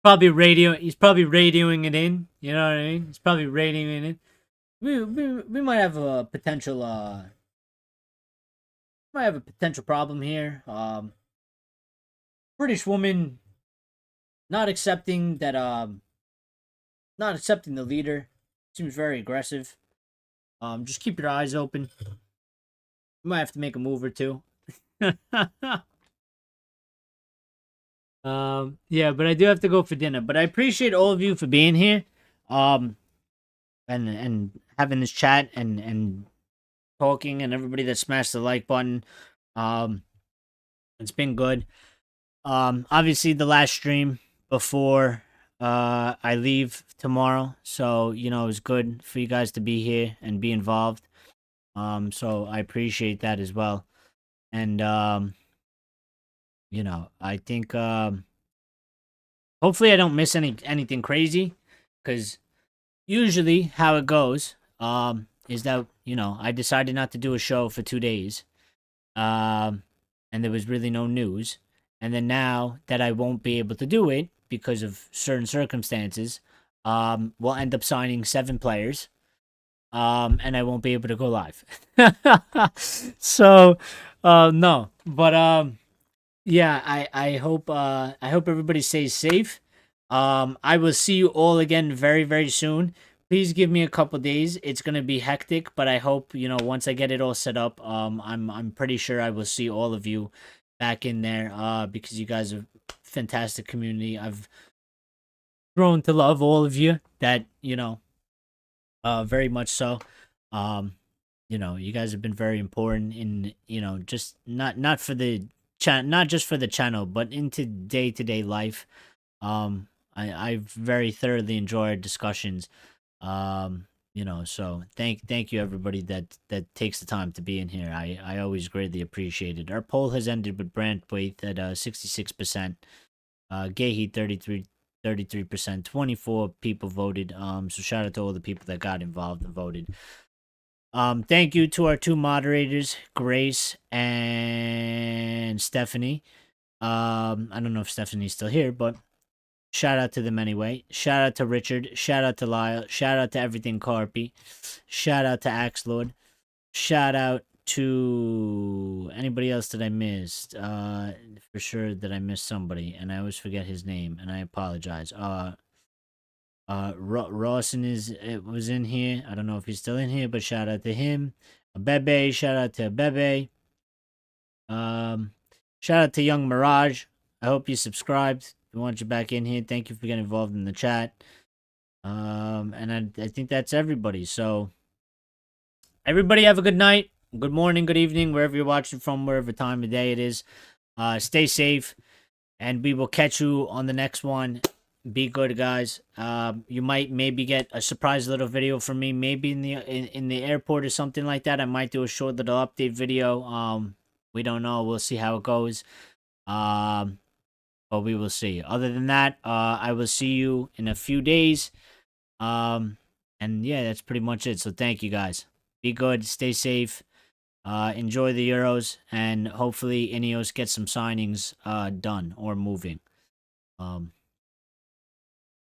He's probably radioing it in. You know what I mean? He's probably radioing it in. We might have a potential problem here. British woman not accepting the leader. Seems very aggressive. Just keep your eyes open. You might have to make a move or two. Yeah, but I do have to go for dinner. But I appreciate all of you for being here. And having this chat and talking, and everybody that smashed the like button. It's been good. Obviously the last stream before I leave tomorrow, so it was good for you guys to be here and be involved. So I appreciate that as well. And I think hopefully I don't miss anything crazy, because usually how it goes is that I decided not to do a show for 2 days, and there was really no news, and then now that I won't be able to do it because of certain circumstances, we'll end up signing 7 players, and I won't be able to go live. So no, but yeah, I hope everybody stays safe. I will see you all again very, very soon. Please give me a couple days. It's gonna be hectic, but I hope once I get it all set up, I'm pretty sure I will see all of you back in there. Because you guys are fantastic community. I've grown to love all of you. That very much so. You guys have been very important in just not for the not just for the channel, but into day-to-day life. I've very thoroughly enjoyed discussions. So thank you everybody that takes the time to be in here. I always greatly appreciate it. Our poll has ended with Branthwaite at 66%, Guehi 33%, 24 people voted. So shout out to all the people that got involved and voted. Thank you to our 2 moderators, Grace and Stephanie. I don't know if Stephanie's still here, but shout out to them anyway. Shout out to Richard. Shout out to Lyle. Shout out to Everything Carpy. Shout out to Axelord. Shout out to anybody else that I missed. For sure that I missed somebody, and I always forget his name, and I apologize. Rawson was in here. I don't know if he's still in here, but shout out to him. Bebe, shout out to Bebe. Shout out to Young Mirage. I hope you subscribed. We want you back in here. Thank you for getting involved in the chat. And I think that's everybody. So everybody have a good night, good morning, good evening, wherever you're watching from, wherever time of day it is. Stay safe, and we will catch you on the next one. Be good, guys. You might maybe get a surprise little video from me, maybe in the airport or something like that. I might do a short little update video. We don't know. We'll see how it goes. But we will see. Other than that, I will see you in a few days. And yeah, that's pretty much it. So thank you, guys. Be good. Stay safe. Enjoy the Euros, and hopefully INEOS gets some signings done or moving.